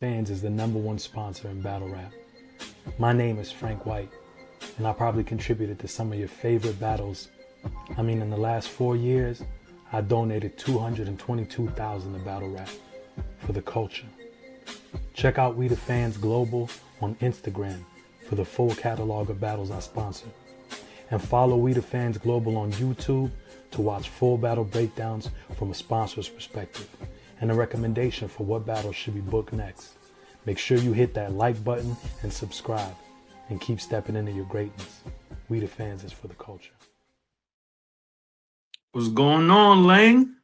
Fans is the #1 sponsor in battle rap. My name is Frank White, and I probably contributed to some of your favorite battles. In the last 4 years, I donated $222,000 to battle rap for the culture. Check out We the Fans Global on Instagram for the full catalog of battles I sponsor. And follow We the Fans Global on YouTube to watch full battle breakdowns from a sponsor's perspective and a recommendation for what battles should be booked next. Make sure you hit that like button and subscribe and keep stepping into your greatness. We the Fans is for the culture. What's going on, Lang?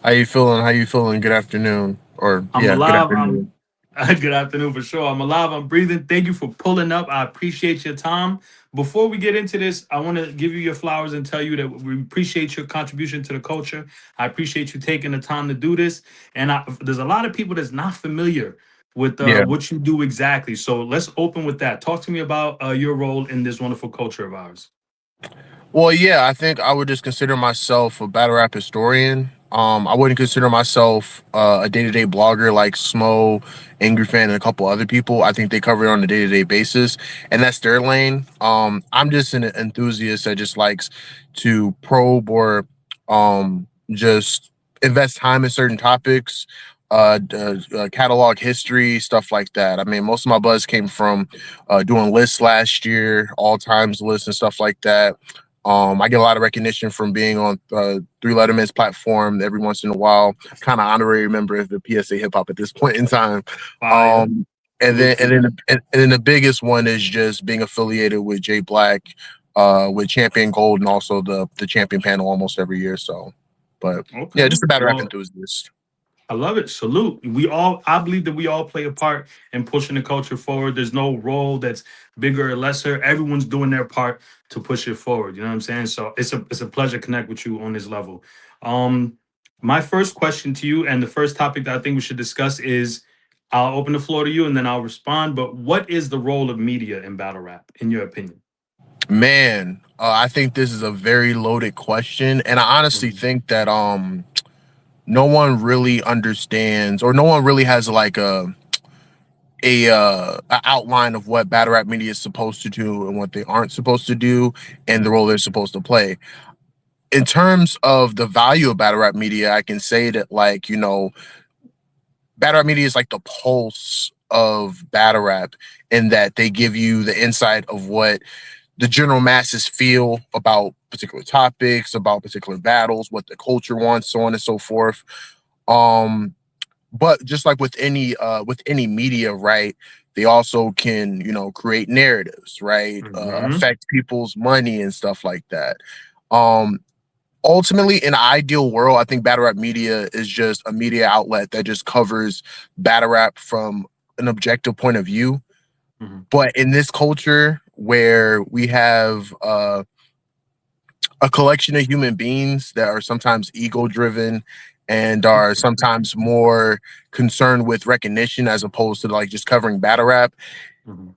How you feeling? How you feeling? Good afternoon. Or I'm yeah, good alive. afternoon. Good afternoon for sure. I'm alive. I'm breathing. Thank you for pulling up. I appreciate your time. Before we get into this, I want to give you your flowers and tell you that we appreciate your contribution to the culture. I appreciate you taking the time to do this. And there's a lot of people that's not familiar with Yeah. what you do exactly. So let's open with that. Talk to me about your role in this wonderful culture of ours. Well, yeah, I think I would just consider myself a battle rap historian. I wouldn't consider myself a day-to-day blogger like Smo, Angry Fan, and a couple other people. I think they cover it on a day-to-day basis, and that's their lane. I'm just an enthusiast that just likes to probe or just invest time in certain topics, catalog history, stuff like that. I mean, most of my buzz came from doing lists last year, all times lists and stuff like that. I get a lot of recognition from being on Three Letterman's platform every once in a while. Kind of honorary member of the PSA Hip Hop at this point in time. Fire. Um, and Salute then to and you. then and then the biggest one is just being affiliated with Jay Black, with Champion Gold and also the Champion panel almost every year. So, but yeah, Okay. just a battle rap Well, enthusiast. I love it. Salute. I believe that we all play a part in pushing the culture forward. There's no role that's bigger or lesser. Everyone's doing their part to push it forward. You know what I'm saying? So it's a pleasure to connect with you on this level. Um, my first question to you, and the first topic that I think we should discuss is, I'll open the floor to you and then I'll respond. But what is the role of media in battle rap, in your opinion? Man, I think this is a very loaded question, and I honestly Mhm. think that no one really understands, or no one really has like a outline of what battle rap media is supposed to do and what they aren't supposed to do, and the role they're supposed to play. In terms of the value of battle rap media, I can say that, like, battle rap media is like the pulse of battle rap, in that they give you the insight of what the general masses feel about particular topics, about particular battles, what the culture wants, so on and so forth. Um, but just like with any media, right? They also can, create narratives, right? Mhm. Affect people's money and stuff like that. Um, Ultimately, in an ideal world, I think battle rap media is just a media outlet that just covers battle rap from an objective point of view. Mhm. But in this culture where we have a collection of human beings that are sometimes ego driven and are sometimes more concerned with recognition as opposed to like just covering battle rap, Mhm.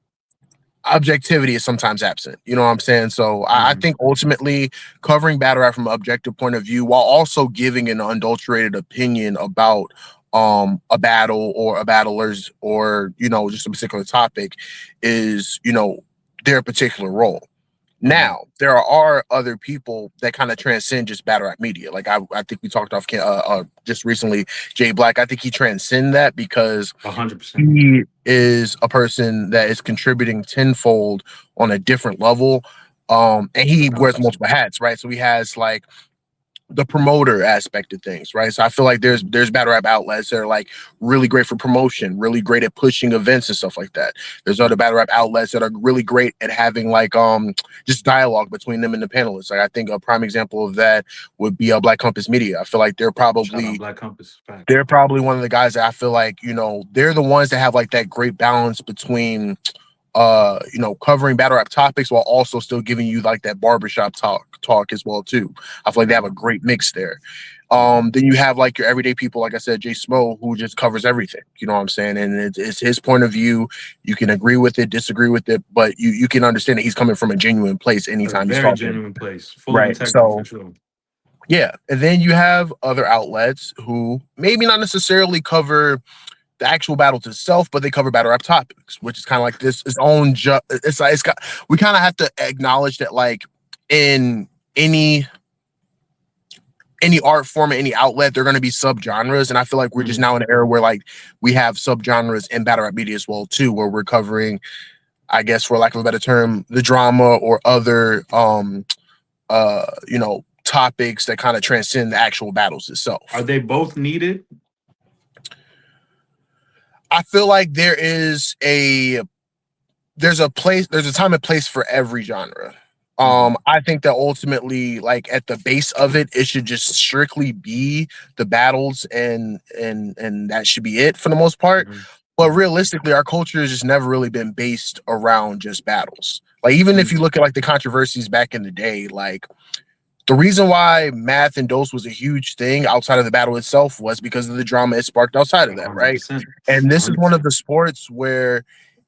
objectivity is sometimes absent. You know what I'm saying? So I Mhm. think ultimately covering battle rap from an objective point of view while also giving an unadulterated opinion about a battle or a battlers, or just a particular topic, is their particular role. Mhm. Now, there are other people that kind of transcend just battle rap media. Like I think we talked off just recently, Jay Black. I think he transcend that because 100%. he is a person that is contributing tenfold on a different level. And he wears 1,000%. multiple hats, right? So he has like the promoter aspect of things, right? So I feel like there's battle rap outlets that are like really great for promotion, really great at pushing events and stuff like that. There's other battle rap outlets that are really great at having like just dialogue between them and the panelists. Like I think a prime example of that would be Black Compass Media. I feel like Shout out Black Compass. Facts. they're probably one of the guys that I feel like, they're the ones that have like that great balance between covering battle rap topics while also still giving you like that barbershop talk as well too. I feel like they have a Mhm. great mix there. Mhm. Then you have like your everyday people, like I said, Jay Smo, who just covers everything. You know what I'm saying? And it's his point of view. You can agree with it, disagree with it, but you can understand that he's coming from a genuine place A anytime he's very talking. genuine place, full of Right. integrity for So sure. yeah. And then you have other outlets who maybe not necessarily cover the actual battles itself, but they cover battle rap topics, which is kind of like this its own. It's like it's got. We kind of have to acknowledge that, like in any art form, any outlet, they're going to be subgenres, and I feel like we're just now in an era where like we have subgenres in battle rap media as well too, where we're covering, I guess, for lack of a better term, the drama or other topics that kind of transcend the actual battles itself. Are they both needed? I feel like there's a time and place for every genre. I think that ultimately, like at the base of it, it should just strictly be the battles, and that should be it for the most part. But realistically, our culture has just never really been based around just battles. Like even if you look at like the controversies back in the day, like the reason why math and dose was a huge thing outside of the battle itself was because of the drama it sparked outside of that, right? 100%. And this is one of 100%. the sports where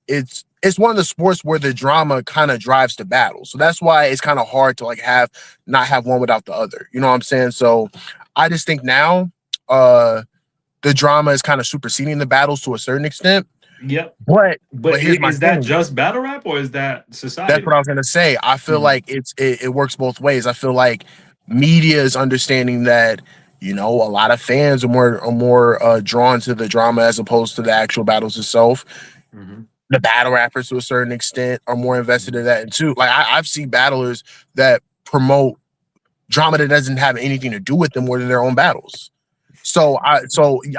it's one of the sports where the drama kind of drives the battle. So that's why it's kind of hard to like not have one without the other. You know what I'm saying? So I just think now the drama is kind of superseding the battles to a certain extent. Yep. But here's my Is that thing. just battle rap or is that society? That's what I was gonna say. I feel like it works both ways. I feel like media is understanding that, you know, a lot of fans are more drawn to the drama as opposed to the actual battles itself. The battle rappers to a certain extent are more invested in that, and too. Like I've seen battlers that promote drama that doesn't have anything to do with them more than their own battles. So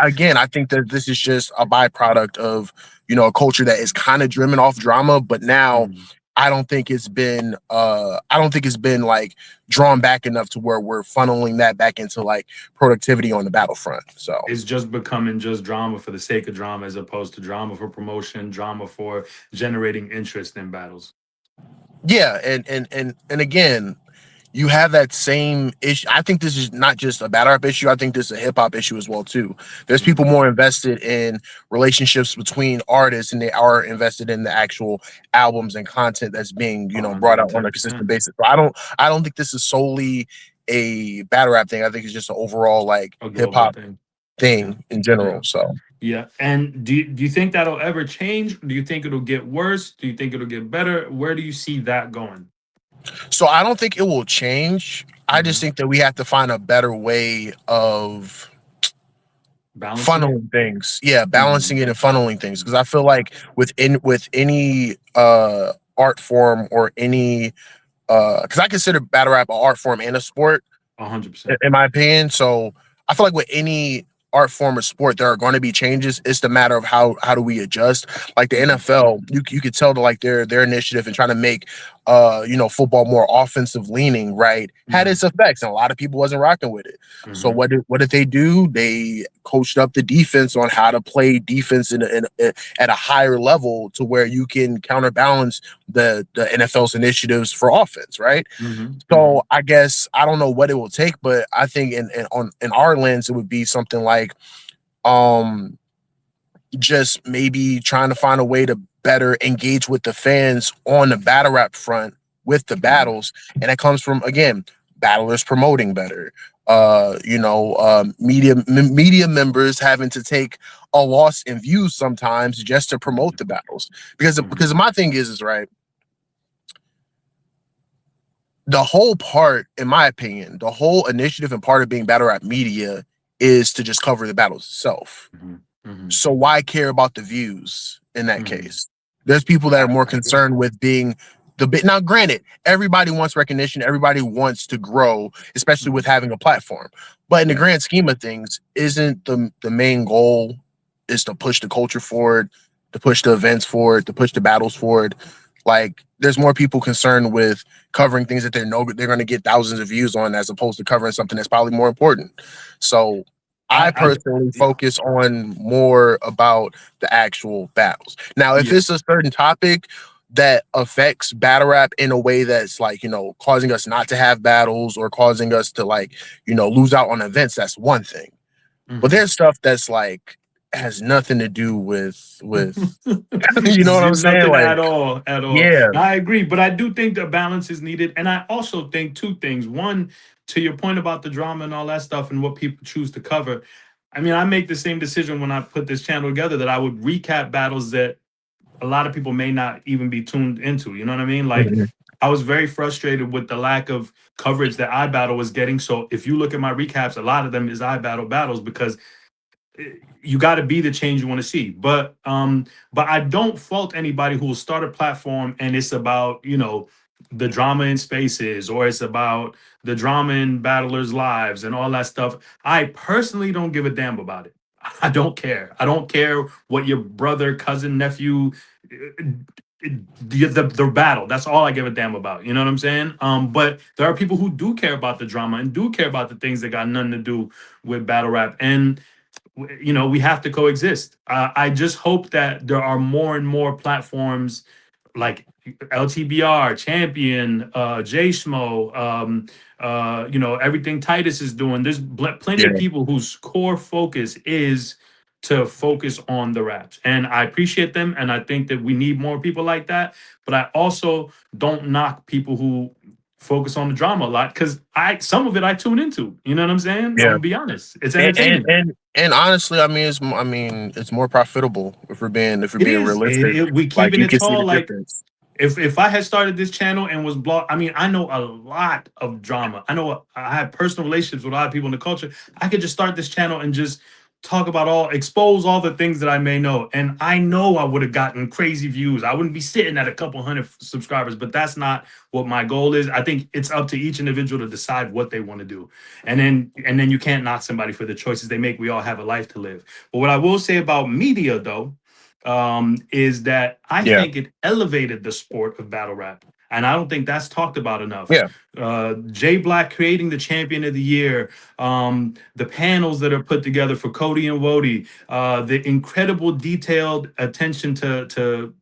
again, I think that this is just a byproduct of, you know, a culture that is kind of driven off drama, but now I don't think it's been like drawn back enough to where we're funneling that back into like productivity on the battlefront. So It's just becoming just drama for the sake of drama as opposed to drama for promotion, drama for generating interest in battles. yeah, and again, you have that same issue. I think this is not just a battle rap issue. I think this is a hip hop issue as well too. There's people more invested in relationships between artists, and they are invested in the actual albums and content that's being, you know, brought out on a consistent basis. So I don't think this is solely a battle rap thing. I think it's just an overall like hip hop thing in general. So yeah. And do you think that'll ever change? Do you think it'll get worse? Do you think it'll get better? Where do you see that going? So I don't think it will change. I just think that we have to find a better way of funneling things. Yeah, balancing it and funneling things. Because I feel like with any art form or any because I consider battle rap an art form and a sport, 100%. in my opinion. So I feel like with any art form or sport, there are going to be changes. It's the matter of how do we adjust. Like the NFL, you could tell to like their initiative and trying to make football more offensive leaning, right, had its effects, and a lot of people wasn't rocking with it. So what did they do? They coached up the defense on how to play defense at a higher level to where you can counterbalance the NFL's initiatives for offense, right? So I guess I don't know what it will take, but I think in our lens it would be something like just maybe trying to find a way to better engage with the fans on the battle rap front with the battles, and that comes from, again, battlers promoting better, media members having to take a loss in views sometimes just to promote the battles, because my thing is right, the whole part, in my opinion, the whole initiative and part of being battle rap media is to just cover the battles itself. So why care about the views in that case? There's people that are more concerned with being the bit. Now, granted, everybody wants recognition. Everybody wants to grow, especially with having a platform. But in the grand scheme of things, isn't the main goal is to push the culture forward, to push the events forward, to push the battles forward? Like, there's more people concerned with covering things that they're going to get thousands of views on, as opposed to covering something that's probably more important. So I personally focus on more about the actual battles. Now, if it's a certain topic that affects battle rap in a way that's like, you know, causing us not to have battles or causing us to like, you know, lose out on events, that's one thing. But there's stuff that's like has nothing to do with you know what I'm saying? Nothing like, at all. Yeah. I agree, but I do think the balance is needed, and I also think two things. One, to your point about the drama and all that stuff and what people choose to cover, I mean, I make the same decision when I put this channel together that I would recap battles that a lot of people may not even be tuned into. You know what I mean? Like, Mhm. I was very frustrated with the lack of coverage that iBattle was getting. So if you look at my recaps, a lot of them is iBattle battles because you got to be the change you want to see. But I don't fault anybody who will start a platform and it's about, the drama in spaces, or it's about the drama in battlers lives and all that stuff. I personally don't give a damn about it. I don't care. I don't care what your brother, cousin, nephew, uh, the battle. That's all I give a damn about. You know what I'm saying? But there are people who do care about the drama and do care about the things that got nothing to do with battle rap. And we have to coexist. I just hope that there are more and more platforms like LTBR, Champion, J Schmo, everything Titus is doing. There's plenty Yeah, of people whose core focus is to focus on the raps. And I appreciate them. And I think that we need more people like that. But I also don't knock people who focus on the drama a lot because some of it I tune into. You know what I'm saying? I'm yeah. gonna be honest. It's And and entertaining. and and honestly, it's more profitable if we're It being is. realistic. We Like keeping you it can see tall. the Like difference. if I had started this channel and was blocked, I mean, I know a lot of drama. I have personal relationships with a lot of people in the culture. I could just start this channel and just talk about expose all the things that I may know. And I know I would have gotten crazy views. I wouldn't be sitting at a couple hundred subscribers, but that's not what my goal is. I think it's up to each individual to decide what they want to do. And then you can't knock somebody for the choices they make. We all have a life to live. But what I will say about media though, is that I Yeah, think it elevated the sport of battle rap. And I don't think that's talked about enough. yeah, Jay Black creating the champion of the year, the panels that are put together for Cody and Wody, the incredible detailed attention to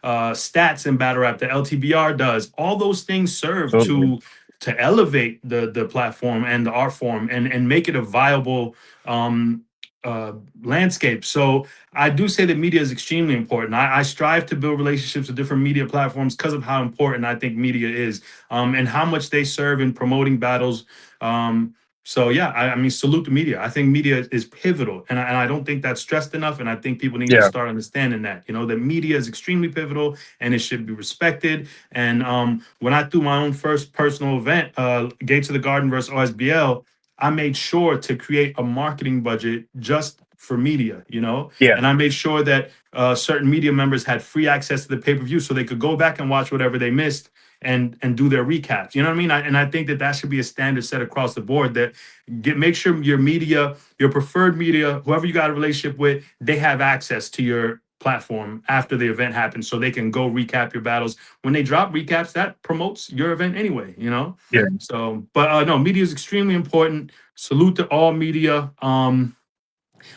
stats in battle rap that LTBR does. All those things serve absolutely. to elevate the platform and the art form and make it a viable um, landscape. So I do say that media is extremely important. I strive to build relationships with different media platforms because of how important I think media is, and how much they serve in promoting battles. So yeah, I mean, salute the media. I think media is pivotal, and I don't think that's stressed enough. And I think people need to Yeah, start understanding that, that media is extremely pivotal and it should be respected. And when I threw my own first personal event, Gates of the Garden versus OSBL, I made sure to create a marketing budget just for media, yeah, and I made sure that certain media members had free access to the pay per view so they could go back and watch whatever they missed and do their recaps. You know what I mean? And I think that that should be a standard set across the board. That make sure your media, your preferred media, whoever you got a relationship with, they have access to your platform after the event happens so they can go recap your battles. When they drop recaps, that promotes your event anyway. yeah, So, but no, media is extremely important. Salute to all media.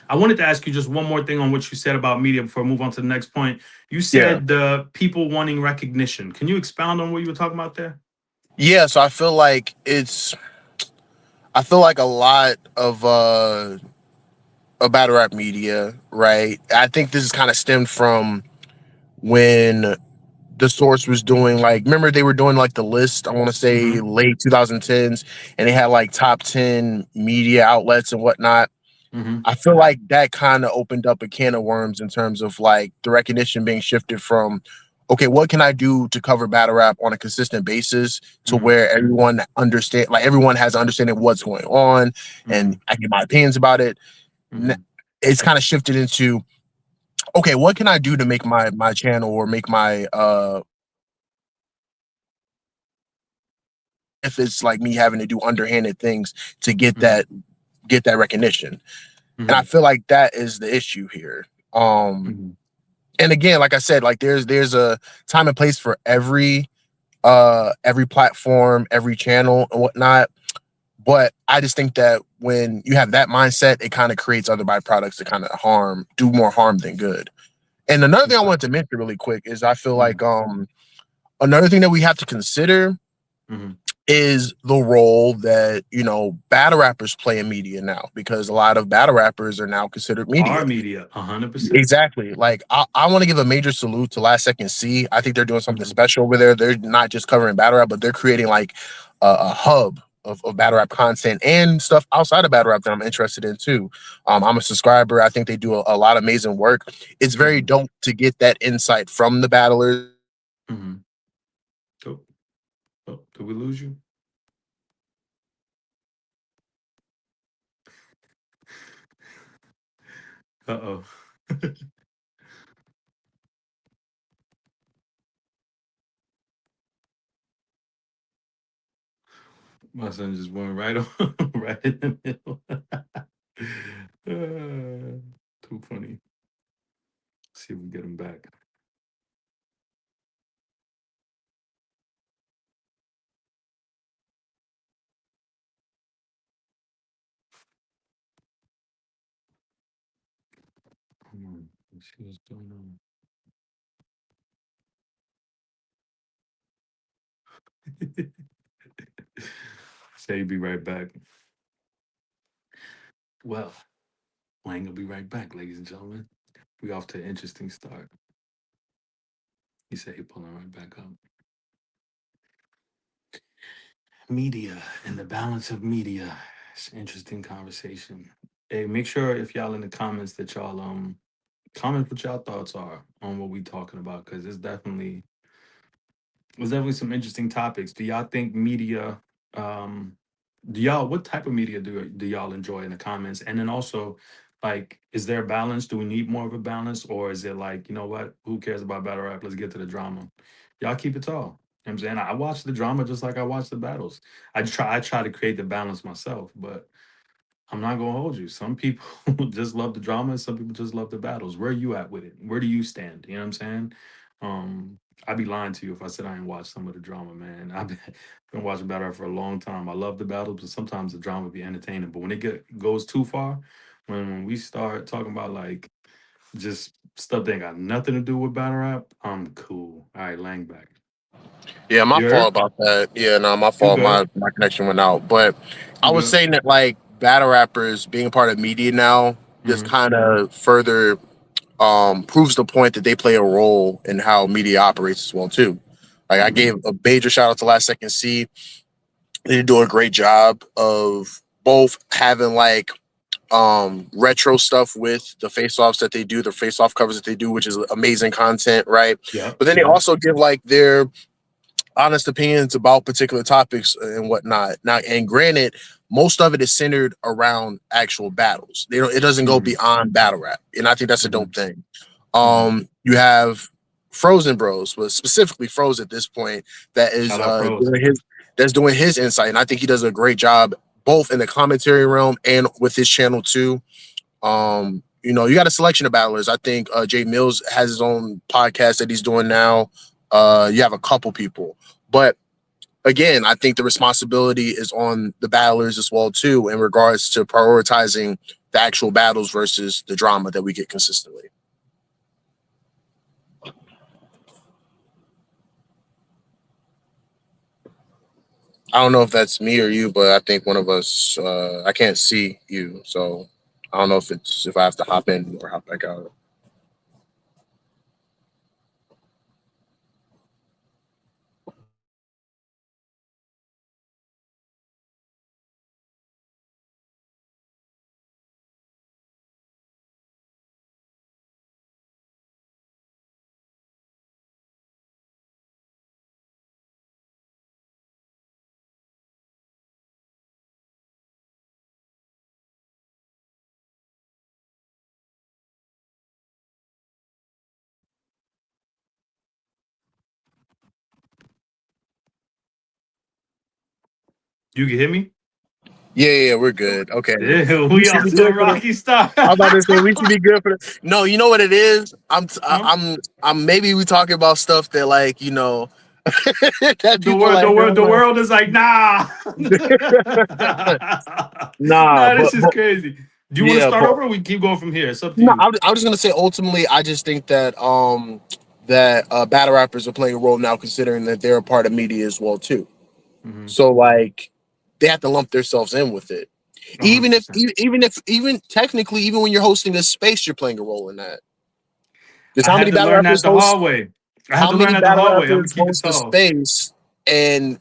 I wanted to ask you just one more thing on what you said about media before I move on to the next point. You yeah, said the people wanting recognition. Can you expound on what you were talking about there? yeah. So I feel like a lot of battle rap media, right? I think this is kind of stemmed from when the source was doing, like, remember they were doing like the list, I want to say Mm-hmm. late 2010s, and they had like top 10 media outlets and whatnot. Mm-hmm. I feel like that kind of opened up a can of worms in terms of like the recognition being shifted from, okay, what can I do to cover battle rap on a consistent basis to Mm-hmm. where everyone has understanding of what's going on Mm-hmm. and I get my opinions about it. Mm-hmm. It's kind of shifted into, okay, what can I do to make my channel or make my if it's like me having to do underhanded things to get that recognition. And I Mm-hmm. feel like that is the issue here. Mm-hmm. And again, like I said, like there's a time and place for every platform, every channel and whatnot. But I just think that when you have that mindset, it kind of creates other byproducts that kind of do more harm than good. And another thing I Okay. wanted to mention really quick is I feel Mm-hmm. like another thing that we have to consider Mm-hmm. is the role that battle rappers play in media now, because a lot of battle rappers are now considered Our media. media, 100%. Exactly. Like I want to give a major salute to Last Second C. I think they're doing something Mm-hmm. special over there. They're not just covering battle rap, but they're creating like a hub of battle rap content and stuff outside of battle rap that I'm interested in too. I'm a subscriber. I think they do a lot of amazing work. It's very Mm-hmm. dope to get that insight from the battlers. Mm-hmm. Oh, oh, did we lose you? Uh-oh. My son just went right on, right in the middle. Too funny. See if we get him back. Come on. Let's see what's going on. Say he'll be right back. Well, Lang will be right back, ladies and gentlemen. We off to an interesting start. He said he pulling right back up. Media and the balance of media. It's an interesting conversation. Hey, make sure if y'all in the comments that y'all comment what y'all thoughts are on what we talking about, because there's definitely some interesting topics. Do y'all think media do y'all what type of media do y'all enjoy in the comments? And then also, like, is there a balance? Do we need more of a balance? Or is it like, you know what, who cares about battle rap? Let's get to the drama. Y'all keep it tall. You know what I'm saying? I watch the drama just like I watch the battles. I try to create the balance myself, but I'm not gonna hold you. Some people just love the drama, and some people just love the battles. Where are you at with it? Where do you stand? You know what I'm saying? I'd be lying to you if I said I ain't watched some of the drama, man. Been watching battle rap for a long time. I love the battles, but sometimes the drama be entertaining. But when goes too far, when we start talking about like just stuff that ain't got nothing to do with battle rap, I'm cool. All right, Lang back. Yeah, my You fault heard? about that. Yeah, no, my You fault. good? My connection went out. But I You was good? saying that like battle rappers being a part of media now just Mm-hmm. kind of further proves the point that they play a role in how media operates as well too. Like I Mm-hmm. gave a major shout out to Last Second C. They do a great job of both having like retro stuff with the face offs that they do, the face off covers that they do, which is amazing content, right? Yep. But then they Yep. also give like their honest opinions about particular topics and whatnot. Now, and granted, most of it is centered around actual battles. They don't. It doesn't go Mm-hmm. beyond battle rap, and I think that's a Mm-hmm. dope thing. Mm-hmm. You have Frozen Bros, but specifically Frozen at this point, that is Shout out Froze. doing his insight, and I think he does a great job both in the commentary realm and with his channel too. You got a selection of battlers. I think Jay Mills has his own podcast that he's doing now. You have a couple people, but again, I think the responsibility is on the battlers as well too, in regards to prioritizing the actual battles versus the drama that we get consistently. I don't know if that's me or you, but I think one of us. I can't see you, so I don't know if I have to hop in or hop back out. You can hear me? Yeah, we're good. Okay, Yeah, we we should off be to a good for the. rocky start. I'm about to say we should be good for the. No, you know what it is. Huh? I'm. Maybe we talking about stuff that like that people like. The world is like, nah. Nah, Nah, but this is but crazy. Do you want to yeah, start but over or we keep going from here? It's up to no, you. I was just gonna say ultimately, I just think that battle rappers are playing a role now, considering that they're a part of media as well too. Mm-hmm. So like, they have to lump themselves in with it. Even if 100%. even technically, even when you're hosting a space, you're playing a role in that. Because I how had many to battle learn that rappers the host? hard way. I had How to learn many that the battle hard way. I'm gonna rappers keep it host a tall. space and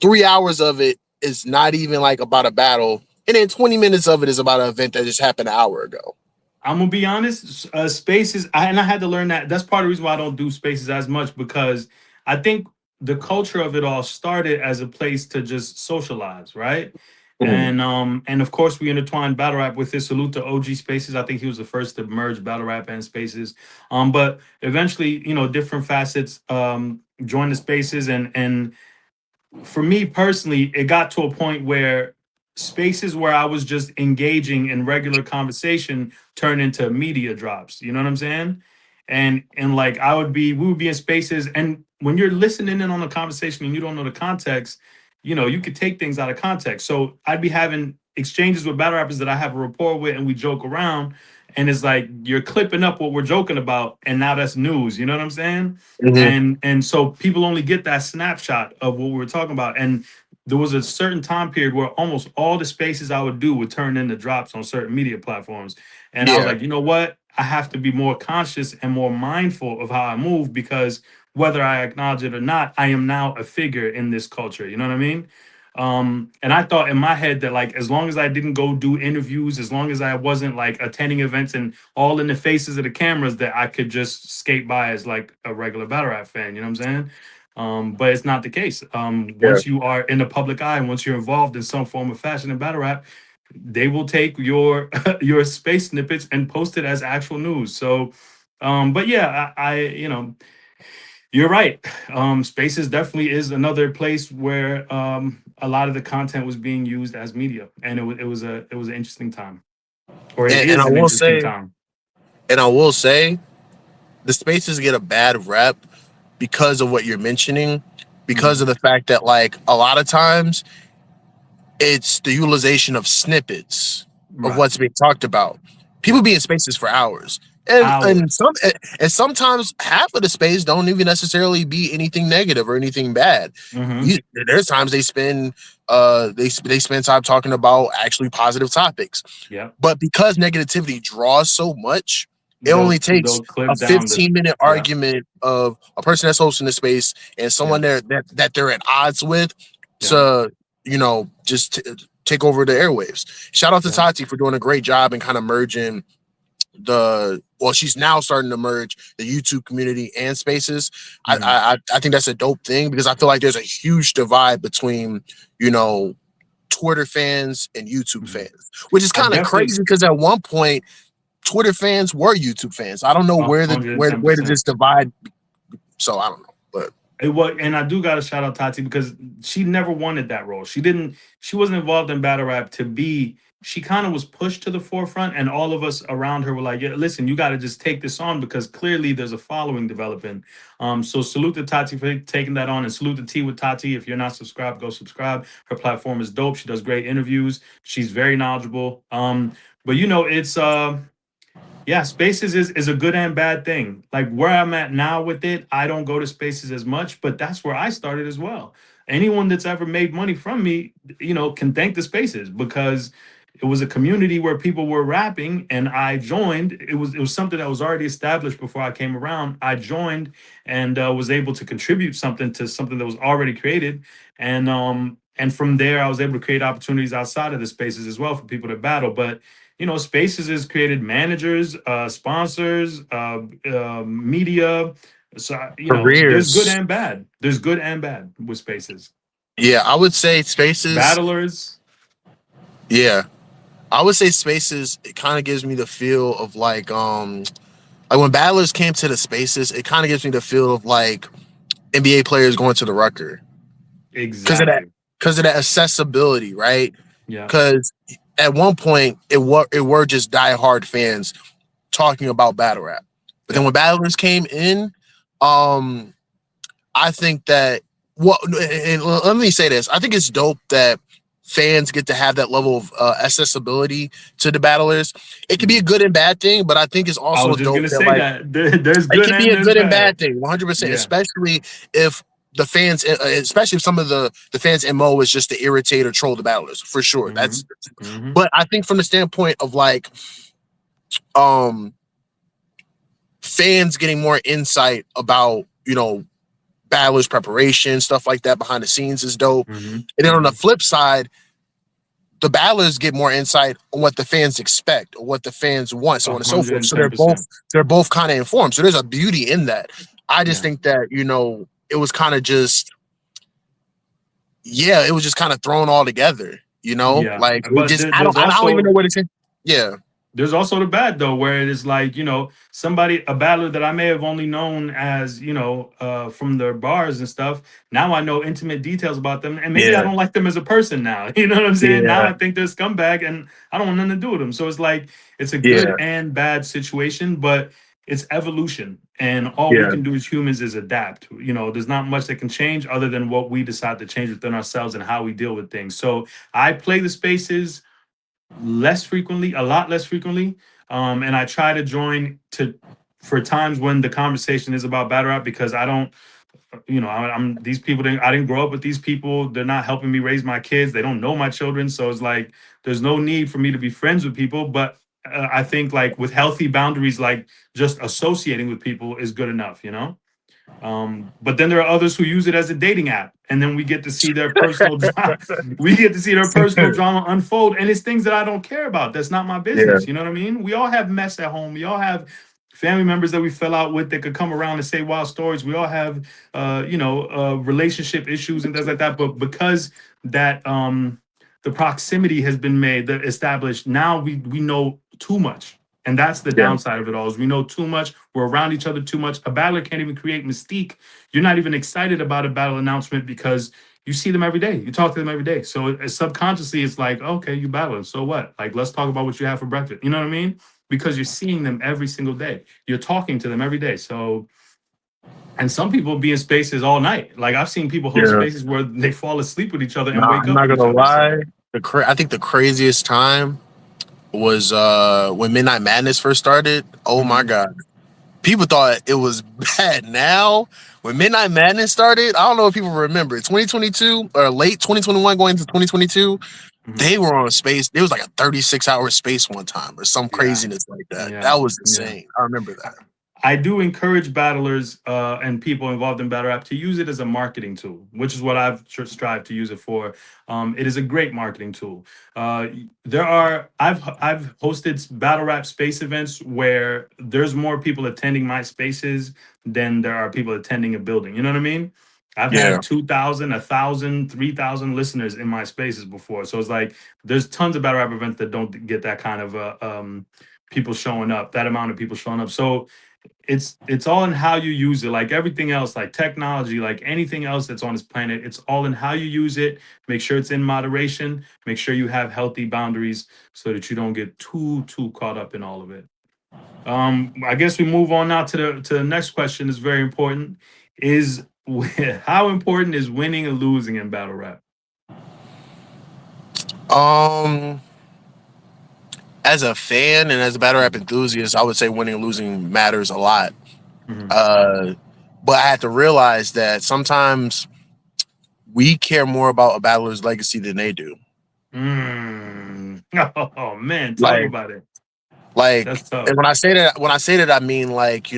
3 hours of it is not even like about a battle, and then 20 minutes of it is about an event that just happened an hour ago. I'm gonna be honest. Spaces, and I had to learn that. That's part of the reason why I don't do spaces as much because I think the culture of it all started as a place to just socialize, right? Mhm. And of course we intertwined battle rap with this. Salute to OG Spaces. I think he was the first to merge battle rap and spaces. But eventually, different facets joined the spaces, and for me personally, it got to a point where spaces where I was just engaging in regular conversation turned into media drops. You know what I'm saying? And like we would be in spaces, and when you're listening in on the conversation and you don't know the context, you could take things out of context. So I'd be having exchanges with battle rappers that I have a rapport with, and we joke around, and it's like you're clipping up what we're joking about, and now that's news. You know what I'm saying? Mhm. And so people only get that snapshot of what we were talking about. And there was a certain time period where almost all the spaces I would do would turn into drops on certain media platforms. And I was Yeah. like, you know what? I have to be more conscious and more mindful of how I move, because whether I acknowledge it or not, I am now a figure in this culture. You know what I mean? And I thought in my head that, like, as long as I didn't go do interviews, as long as I wasn't like attending events and all in the faces of the cameras, that I could just skate by as like a regular battle rap fan. You know what I'm saying? But it's not the case. Yeah. Once you are in the public eye and once you're involved in some form of fashion in battle rap, they will take your your space snippets and post it as actual news. So, but yeah, you're right. Spaces definitely is another place where a lot of the content was being used as media, and it was an interesting time, or it And is an interesting time. I will say, the spaces get a bad rep because of what you're mentioning, because Hmm. of the fact that like a lot of times it's the utilization of snippets of Right. what's being talked about. People Yeah. be in spaces for hours. And Hours. sometimes half of the space don't even necessarily be anything negative or anything bad. Hmm. There's times they spend time talking about actually positive topics. Yeah. But because negativity draws so much, it only takes They'll a clip down the. 15-minute Yeah. argument of a person that's hosting the space and Yeah. someone there that they're at odds with Yeah. to, just take over the airwaves. Shout out to Yeah. Tati for doing a great job and kind of merging she's now starting to merge the YouTube community and spaces. Hmm. I think that's a dope thing because I feel like there's a huge divide between, you know, Twitter fans and YouTube Hmm. fans, which is I kind of definitely crazy because at one point Twitter fans were YouTube fans. I don't know where the where did 110%. this divide. So I don't know, but It was, and I do got to shout out Tati because she never wanted that role. She didn't. She wasn't involved in battle rap to be. She kind of was pushed to the forefront, and all of us around her were like, "Yeah, listen, you got to just take this on because clearly there's a following developing." So salute to Tati for taking that on, and salute to T with Tati. If you're not subscribed, go subscribe. Her platform is dope. She does great interviews. She's very knowledgeable. But it's yeah, spaces is a good and bad thing. Like where I'm at now with it, I don't go to spaces as much, but that's where I started as well. Anyone that's ever made money from me, can thank the spaces because it was a community where people were rapping and I joined. It was something that was already established before I came around. I joined and was able to contribute something to something that was already created. And from there I was able to create opportunities outside of the spaces as well for people to battle. But Spaces has created managers, sponsors, media. So there's good careers. and bad. There's good and bad with Spaces. Yeah, I would say spaces. Battlers. Yeah, I would say spaces. It kind of gives me the feel of like when battlers came to the spaces, it kind of gives me the feel of like NBA players going to the Rucker because of that Exactly. because of that accessibility, right? Yeah. Because at one point it were just diehard fans talking about battle rap, but then Yeah. when battlers came in, um, I think that and let me say this: I think it's dope that fans get to have that level of accessibility to the battlers. It can be a Mhm. good and bad thing, but I think it's I also was just dope gonna that say like that there's it good can be and a there's good and bad. bad thing, 100%. Yeah. Especially if the fans, especially if some of the fans' mo is just to irritate or troll the battlers, for sure. Hmm. That's, Hmm. but I think from the standpoint of like um fans getting more insight about battlers preparation, stuff like that behind the scenes is dope. Mm-hmm. And then on the flip side, the battlers get more insight on what the fans expect or what the fans want, so on and so forth. So $110%. they're both kind of informed. So there's a beauty in that. I just Yeah. think that, it was kind of just, yeah, it was just kind of thrown all together, Yeah. like it But just, I there's don't even also know what it's in. Yeah. there's also the bad though, where it is like, a battler that I may have only known as, from their bars and stuff. Now I know intimate details about them, and maybe I Yeah. don't like them as a person now. You know what I'm saying? Now Yeah. I think they're scumbag, and I don't want nothing to do with them. So it's like it's a good Yeah. and bad situation, but it's evolution, and all we Yeah. can do as humans is adapt. There's not much that can change other than what we decide to change within ourselves and how we deal with things. So I play the spaces less frequently, a lot less frequently. And I try to join for times when the conversation is about battle rap, because I don't, I'm these people. I didn't grow up with these people. They're not helping me raise my kids. They don't know my children, so it's like there's no need for me to be friends with people. But I think like with healthy boundaries, like just associating with people is good enough. But then there are others who use it as a dating app, and then we get to see their personal we get to see their personal drama unfold, and it's things that I don't care about. That's not my Yeah. business. You know what I mean? We all have mess at home. We all have family members that we fell out with that could come around and say wild stories. We all have relationship issues and things like that. But because that the proximity has been made, that established, now we know too much. And that's the Yeah. downside of it all, is we know too much. We're around each other too much. A battler can't even create mystique. You're not even excited about a battle announcement because you see them every day. You talk to them every day. So subconsciously, it's like, okay, you battling. So what? Like, let's talk about what you have for breakfast. You know what I mean? Because you're seeing them every single day. You're talking to them every day. So, and some people be in spaces all night. Like I've seen people host Yeah. spaces where they fall asleep with each other and Nah, wake I'm up not with each gonna other. So, lie. I think the craziest time was when Midnight Madness first started. Oh my mhm. god. People thought it was bad. Now, when Midnight Madness started, I don't know if people remember 2022 or late 2021 going into 2022, Mhm. they were on a space. It was like a 36-hour space one time or some Yeah, craziness like that. yeah, That was yeah. insane. I remember that. I do encourage battlers and people involved in battle rap to use it as a marketing tool, which is what I've strived to use it for. It is a great marketing tool. I've hosted battle rap space events where there's more people attending my spaces than there are people attending a building. You know what I mean? I've Yeah. had 2,000, 1,000, 3,000 listeners in my spaces before. So it's like there's tons of battle rap events that don't get that kind of people showing up, that amount of people showing up. So it's all in how you use it, like everything else, like technology, like anything else that's on this planet. It's all in how you use it. Make sure it's in moderation. Make sure you have healthy boundaries so that you don't get too caught up in all of it. I guess we move on now to the next question. Is very important. Is How important is winning and losing in battle rap? Um, as a fan and as a battle rap Mhm, enthusiast, I would say winning and losing matters a lot. mhm, Uh, but I had to realize that sometimes we care more about a battler's legacy than they do. mm. Oh man, talk Like, about it. like, That's tough. and when I say that, I mean like,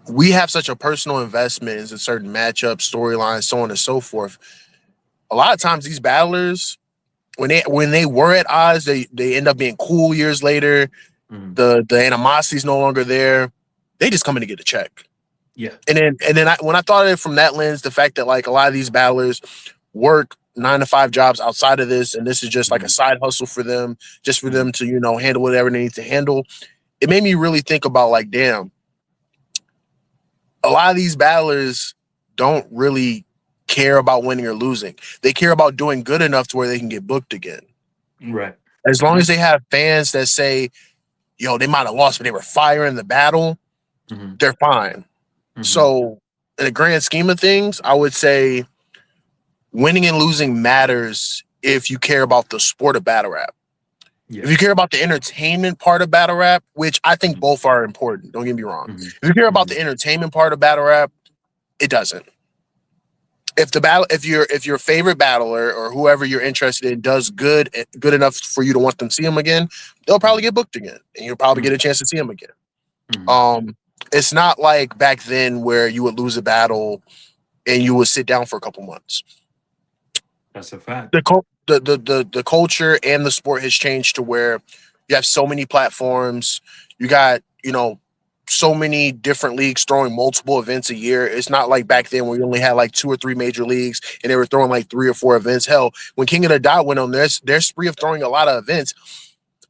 we have such a personal investment in certain matchups, storylines, so on and so forth. A lot of times, these battlers, when they were at odds, they end up being cool years later. Mhm. The animosity is no longer there. They just come in to get a check. Yeah. And then when I thought of it from that lens, the fact that like a lot of these battlers work 9 to 5 jobs outside of this, and this is just like a Mhm, side hustle for them, just for mhm. them to handle whatever they need to handle. It made me really think about like, damn, a lot of these battlers don't really care about winning or losing. They care about doing good enough to where they can get booked again. Right. As long Yeah. as they have fans that say, yo, they might have lost, but they were fire in the battle, Mhm, they're fine. mhm. So, in the grand scheme of things, I would say winning and losing matters if you care about the sport of battle rap. If Yeah. you care about the entertainment part of battle rap, which I think Mhm, both are important, don't get me wrong. mhm, If you care about mhm. the entertainment part of battle rap, it doesn't. If your favorite battler or whoever you're interested in does good enough for you to want them to see them again, they'll probably Mhm, get booked again, and you'll probably get a mhm, chance to see them again. mhm, Um, It's not like back then where you would lose a battle and you would sit down for a couple months. That's a fact. The culture and the sport has changed to where you have so many platforms. You got, so many different leagues throwing multiple events a year. It's not like back then where you only had like 2 or 3 major leagues and they were throwing like 3 or 4 events. Hell, when King of the Dot went on their spree of throwing a lot of events,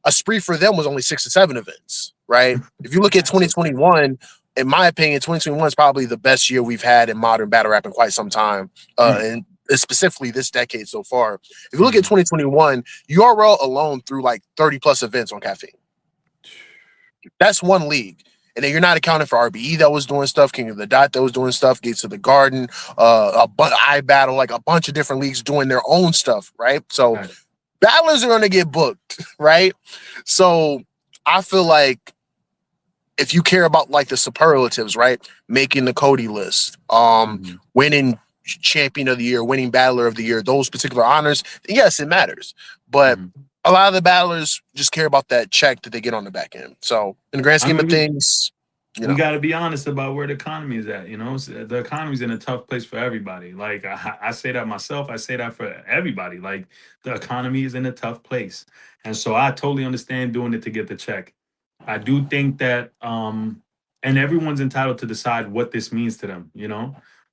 a spree for them was only 6 or 7 events, right? If you look at That's a fact. 2021, in my opinion, 2021 is probably the best year we've had in modern battle rap in quite some time. Mm, And specifically this decade so far. If you look at mhm. 2021, URL alone threw like 30 plus events on Caffeine. That's one league. And then you're not accounting for RBE that was doing stuff, King of the Dot that was doing stuff, Gates of the Garden, I Battle, like a bunch of different leagues doing their own stuff, right? So Facts. battlers are going to get booked, right? So I feel like if you care about like the superlatives, right? Making the Cody list, Mhm, winning champion of the year, winning battler of the year, those particular honors, yes, it matters. But mhm. a lot of the battlers just care about that check that they get on the back end. So in the grand I scheme of mean, things, we got to be honest about where the economy is at. The economy's in a tough place for everybody. Like I say that myself. I say that for everybody. Like the economy is in a tough place, and so I totally understand doing it to get the check. I do think that, and everyone's entitled to decide what this means to them.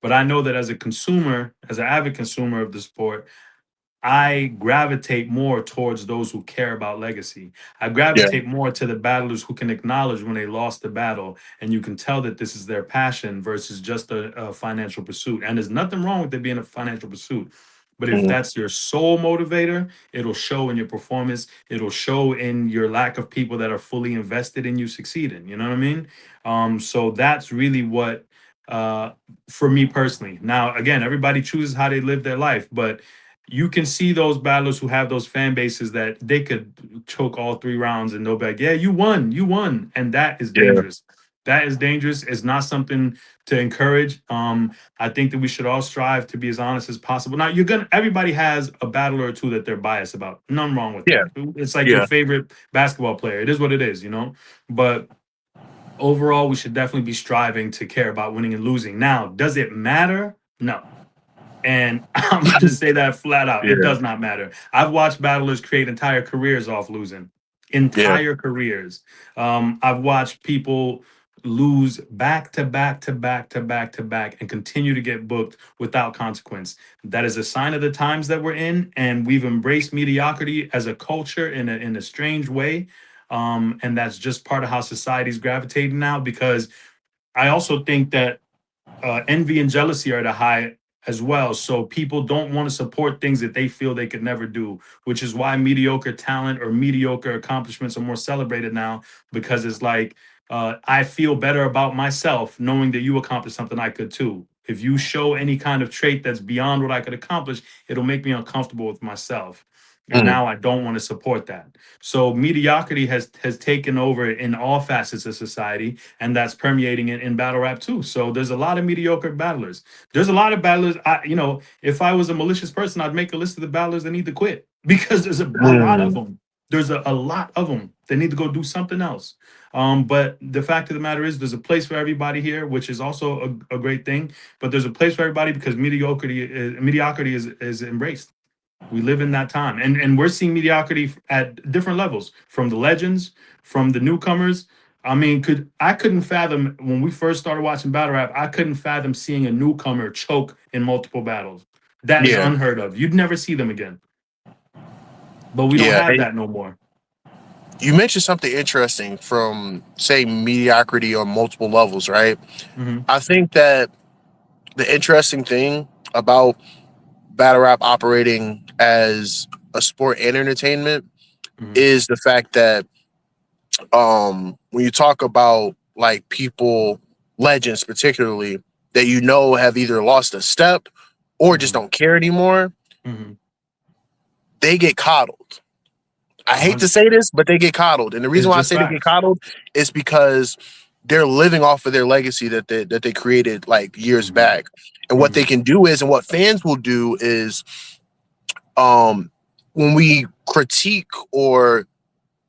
But I know that as a consumer, as an avid consumer of the sport, I gravitate more towards those who care about legacy. I yeah, gravitate more to the battlers who can acknowledge when they lost the battle, and you can tell that this is their passion versus just a financial pursuit. And there's nothing wrong with it being a financial pursuit. But if mhm, that's your sole motivator, it'll show in your performance. It'll show in your lack of people that are fully invested in you succeeding. You know what I mean? So that's really what, uh, for me personally. Now, again, everybody chooses how they live their life, but you can see those battlers who have those fan bases that they could choke all 3 rounds and they'll be like, yeah, you won. And that is yeah, dangerous. That is dangerous. It's not something to encourage. I think that we should all strive to be as honest as possible. Now, everybody has a battler or two that they're biased about. None wrong with yeah, that. It's like your yeah. favorite basketball player. It is what it is. But overall, we should definitely be striving to care about winning and losing. Now, does it matter? No. And I'm gonna just say that flat out. It Yeah, does not matter. I've watched battlers create entire careers off losing. yeah. Entire careers. I've watched people lose back to back to back to back to back and continue to get booked without consequence. That is a sign of the times that we're in, and we've embraced mediocrity as a culture in a strange way. And that's just part of how society's gravitating now. Because I also think that envy and jealousy are at a high as well. So people don't want to support things that they feel they could never do, which is why mediocre talent or mediocre accomplishments are more celebrated now, because it's like, I feel better about myself knowing that you accomplished something I could too. If you show any kind of trait that's beyond what I could accomplish, it'll make me uncomfortable with myself. And Mhm, now I don't want to support that. So mediocrity has taken over in all facets of society, and that's permeating in battle rap too. So there's a lot of mediocre battlers. There's a lot of battlers. If I was a malicious person, I'd make a list of the battlers that need to quit because there's a lot of mhm, them. There's a lot of them. They need to go do something else. But the fact of the matter is, there's a place for everybody here, which is also a great thing. But there's a place for everybody because mediocrity is embraced. We live in that time, and we're seeing mediocrity at different levels, from the legends, from the newcomers. I mean, couldn't fathom when we first started watching battle rap. I couldn't fathom seeing a newcomer choke in multiple battles. That is yeah, unheard of. You'd never see them again. But we don't yeah. have And that no more. you mentioned something interesting from, say, mediocrity on multiple levels, right? Hmm. I think that the interesting thing about battle rap operating as a sport and entertainment Hmm. is the fact that when you talk about like people, legends particularly, that have either lost a step or just Hmm. don't care anymore, Hmm. they get coddled. I A hate to hundred say percent. this, but they get coddled. And the It's reason why I just say they get facts. coddled is because they're living off of their legacy that they created like years Hmm. back. And what they Hmm. can do is, and what fans will do is, um when we critique or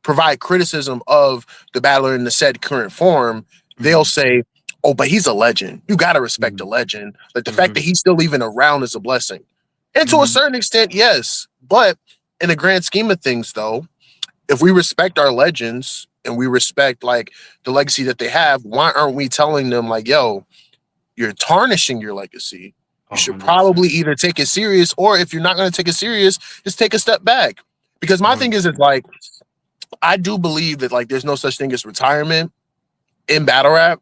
provide criticism of the battler in the said current form, they'll say, "Oh, but he's a legend. You gotta respect a Mhm. legend. Like the fact Mhm. that he's still even around is a blessing." And to a Mhm. certain extent, yes. But in the grand scheme of things, though, if we respect our legends and we respect like the legacy that they have, why aren't we telling them like, "Yo, you're tarnishing your legacy. You should probably 100%. either take it serious, or if you're not going to take it serious, just take a step back." Because my thing is, it's 100%. like I do believe that like there's no such thing as retirement in battle rap.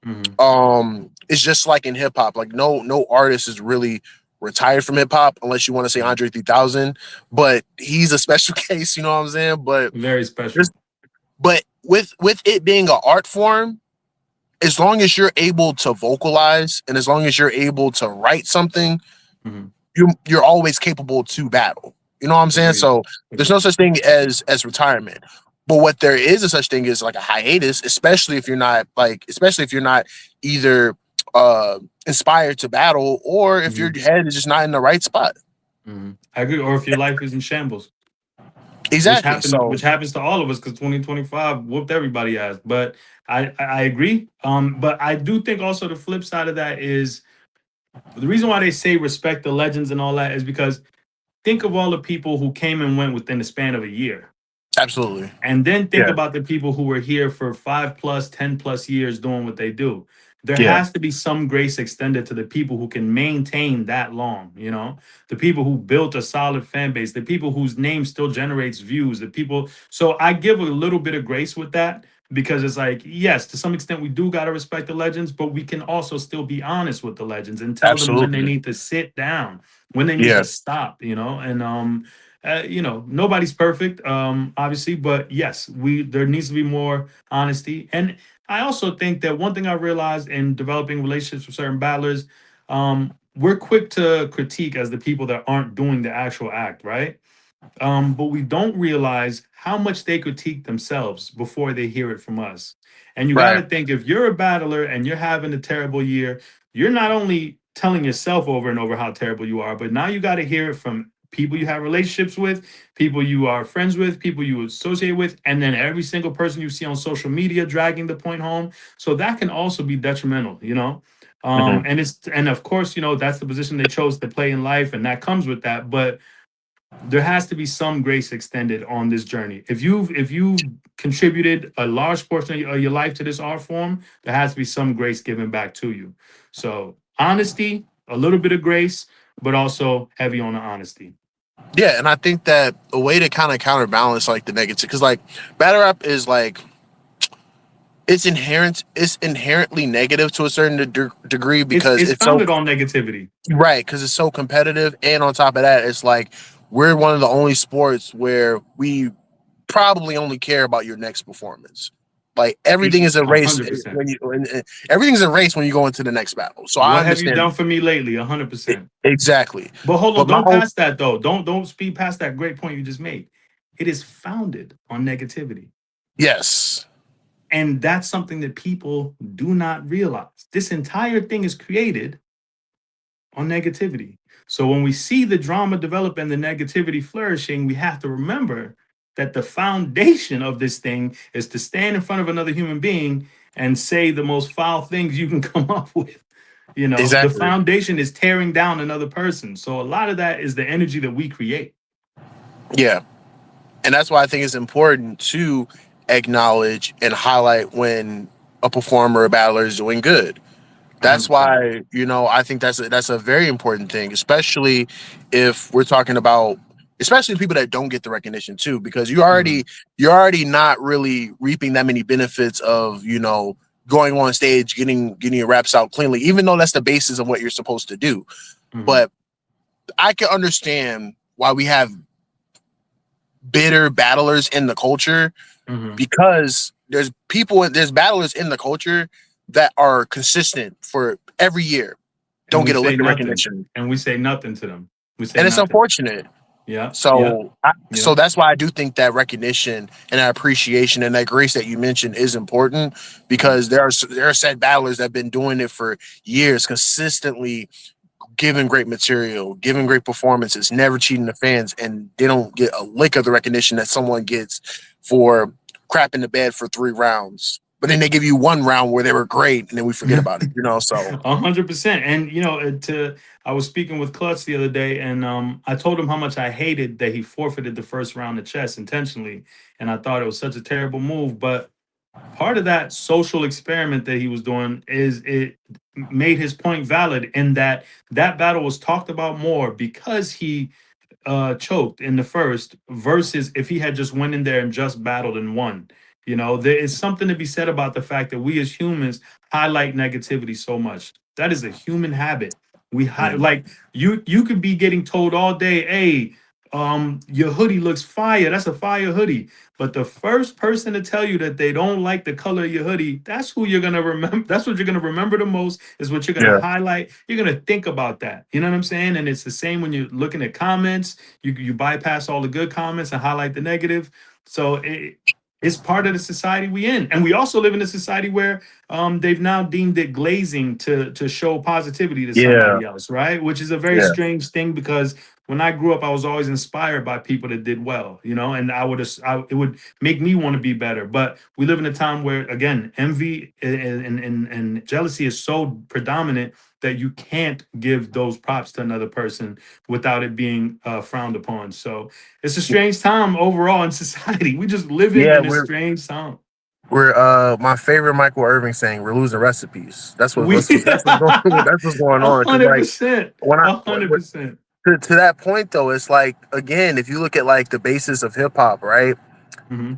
Mhm. It's just like in hip hop. Like no artist is really retired from hip hop unless you want to say Mhm. Andre 3000, but he's a special case. You know what I'm saying? But Very there's special. but with it being an art form, as long as you're able to vocalize and as long as you're able to write something, Mhm. you're always capable to battle. You know what I'm saying? Agreed. So there's no Agreed. such thing as retirement. But what there is a such thing is like a hiatus, especially if you're not either inspired to battle or if your Mhm. head is just not in the right spot. Mhm. I agree. Or if your life is in shambles, Exactly. which So happens to all of us, because 2025 whooped everybody ass. But I agree. But I do think also the flip side of that is the reason why they say respect the legends and all that is because think of all the people who came and went within the span of a year. absolutely. And then think Yeah. about the people who were here for 5 plus, 10 plus years doing what they do. There Yeah. has to be some grace extended to the people who can maintain that long, the people who built a solid fan base, the people whose name still generates views, the people. So I give a little bit of grace with that because it's like, yes, to some extent, we do got to respect the legends, but we can also still be honest with the legends and tell them when they Absolutely. need to sit down, when they need Yeah. to stop, and nobody's perfect, obviously, but yes, there needs to be more honesty. And I also think that one thing I realized in developing relationships with certain battlers, we're quick to critique as the people that aren't doing the actual act, right? But we don't realize how much they critique themselves before they hear it from us. And you got Right. to think if you're a battler and you're having a terrible year, you're not only telling yourself over and over how terrible you are, but now you got to hear it from people you have relationships with, people you are friends with, people you associate with, and then every single person you see on social media dragging the point home. So that can also be detrimental. Mhm. And of course, that's the position they chose to play in life, and that comes with that. But there has to be some grace extended on this journey. If you've contributed a large portion of your life to this art form, there has to be some grace given back to you. So honesty, a little bit of grace, but also heavy on the honesty. Yeah, and I think that a way to kind of counterbalance like the negative, because like battle rap is like it's inherently negative to a certain degree It's because it's it's so founded on negativity. right, because it's so competitive, and on top of that it's like we're one of the only sports where we probably only care about your next performance. Like everything is a A race hundred percent. everything's a race when you go into the next battle, so I What have you understand done for me lately? 100%. exactly. But hold on, But my don't whole pass that though. Don't speed past that great point you just made. It is founded on negativity. yes. And that's something that people do not realize. This entire thing is created on negativity. So when we see the drama develop and the negativity flourishing, we have to remember that the foundation of this thing is to stand in front of another human being and say the most foul things you can come up with. The Exactly. foundation is tearing down another person. So a lot of that is the energy that we create. Yeah. And that's why I think it's important to acknowledge and highlight when a performer or battler is doing good. That's 100%. why, I think that's a very important thing, especially if we're talking about especially people that don't get the recognition too, because Mhm. you're already not really reaping that many benefits of, going on stage, getting your raps out cleanly, even though that's the basis of what you're supposed to do. Mhm. But I can understand why we have bitter battlers in the culture, Mhm. because there's battlers in the culture that are consistent for every year, And don't we get a say lick of nothing. recognition, And we say nothing to them. We say and it's nothing. unfortunate. Yeah. Yeah. So Yeah. that's why I do think that recognition and that appreciation and that grace that you mentioned is important, Mhm. because there are said battlers that have been doing it for years, consistently giving great material, giving great performances, never cheating the fans, and they don't get a lick of the recognition that someone gets for crap in the bed for 3 rounds. but then they give you one round where they were great, and then we forget about it. So 100%. And I was speaking with Clutch the other day, and I told him how much I hated that he forfeited the first round of chess intentionally, and I thought it was such a terrible move. But part of that social experiment that he was doing is it made his point valid in that that battle was talked about more because he choked in the first versus if he had just went in there and just battled and won. There is something to be said about the fact that we as humans highlight negativity so much. That is a human habit. Like you could be getting told all day, hey, your hoodie looks fire. That's a fire hoodie. But the first person to tell you that they don't like the color of your hoodie, that's who you're gonna remember. That's what you're gonna remember the most, is what you're gonna yeah, highlight. You're gonna think about that. You know what I'm saying? And it's the same when you're looking at comments. You bypass all the good comments and highlight the negative. So it's part of the society we in. And we also live in a society where they've now deemed it glazing to show positivity to yeah, somebody else, right? Which is a very yeah, strange thing because when I grew up, I was always inspired by people that did well, and it would make me want to be better. But we live in a time where, again, envy and jealousy is so predominant that you can't give those props to another person without it being frowned upon. So it's a strange time overall in society. We just living yeah. in a strange time. We're my favorite Michael Irving saying, "We're losing recipes." That's what We that's, what, that's what's going that's what's going a on. Because hundred like percent, when I 100%. to that point though, it's like again, if you look at like the basis of hip hop, right? Hmm.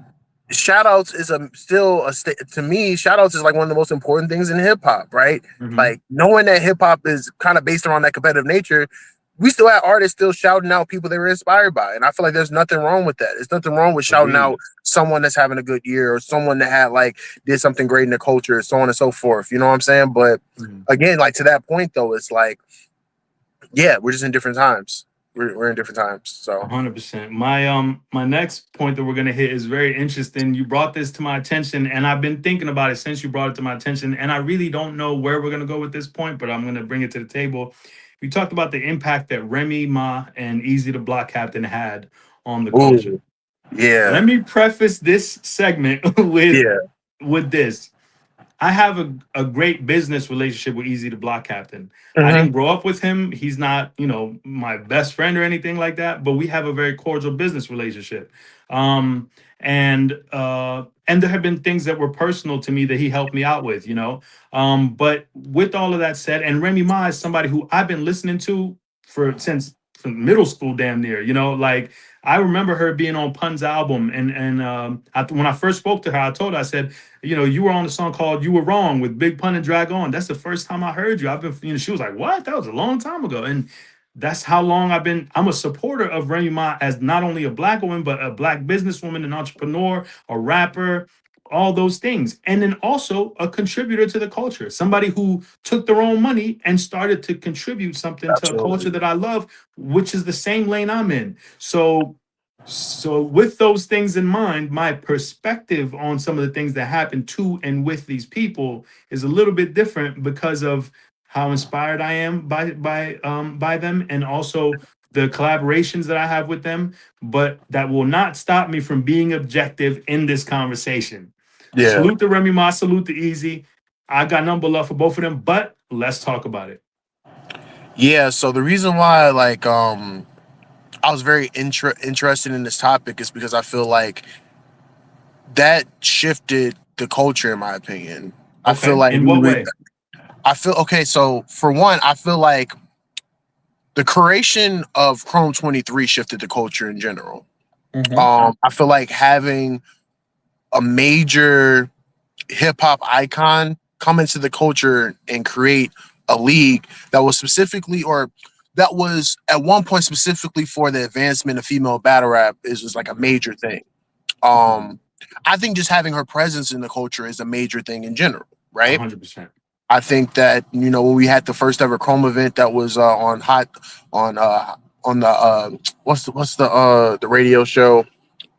Shout outs is to me, shout outs is like one of the most important things in hip hop, right? Hmm. Like knowing that hip hop is kind of based around that competitive nature, we still have artists still shouting out people they were inspired by. And I feel like there's nothing wrong with that. There's nothing wrong with shouting out Agreed. someone that's having a good year or someone that had like did something great in the culture, so on and so forth. You know what I'm saying? But Mhm. again, like to that point though, it's like, yeah, we're just in different times. We're in different times. So 100%. My next point that we're gonna hit is very interesting. You brought this to my attention, and I've been thinking about it since you brought it to my attention. And I really don't know where we're gonna go with this point, but I'm gonna bring it to the table. We talked about the impact that Remy Ma and Easy the Block Captain had on the culture. ooh, yeah, Let me preface this segment yeah. with this. I have a great business relationship with Easy the Block Captain. I Hmm. didn't grow up with him. He's not, my best friend or anything like that, but we have a very cordial business relationship. Um, and there have been things that were personal to me that he helped me out with. But with all of that said, and Remy Ma is somebody who I've been listening to since from middle school, damn near. Like I remember her being on Pun's album, and when I first spoke to her, I told her, I said, you were on a song called "You Were Wrong" with Big Pun and Drag On. That's the first time I heard you. I've been, she was like, "What? That was a long time ago." And that's how long I've been. I'm a supporter of Remy Ma as not only a black woman, but a black businesswoman, an entrepreneur, a rapper, all those things. And then also a contributor to the culture, somebody who took their own money and started to contribute something to a culture Absolutely. that I love, which is the same lane I'm in. So with those things in mind, my perspective on some of the things that happen to and with these people is a little bit different because of how inspired I am by them, and also the collaborations that I have with them. But that will not stop me from being objective in this conversation. Yeah. Salute to Remy Ma, salute to Easy. I got number love for both of them, but let's talk about it. Yeah, so the reason why I was very interested in this topic is because I feel like that shifted the culture in my opinion. I feel Okay. like In what way? I feel okay, so for one, I feel like the creation of Chrome 23 shifted the culture in general. Hmm. I feel like having a major hip hop icon come into the culture and create a league that was specifically or that was at one point specifically for the advancement of female battle rap is just like a major thing. Um, I think just having her presence in the culture is a major thing in general, right? 100%. I think that when we had the first ever Chrome event that was on the the radio show.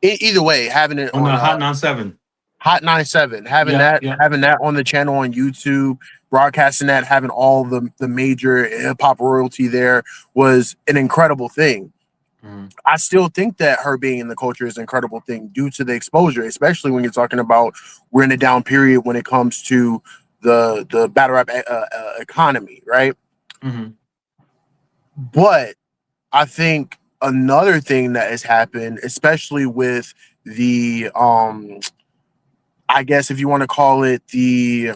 Either way, having it On on the Hot 97. Hot 97, Yeah, yeah. having that on the channel on YouTube, broadcasting that, having all the major hip hop royalty there was an incredible thing. Mhm. I still think that her being in the culture is an incredible thing due to the exposure, especially when you're talking about we're in a down period when it comes to the battle rap economy, right? Mhm. But I think another thing that has happened, especially with the I guess if you want to call it the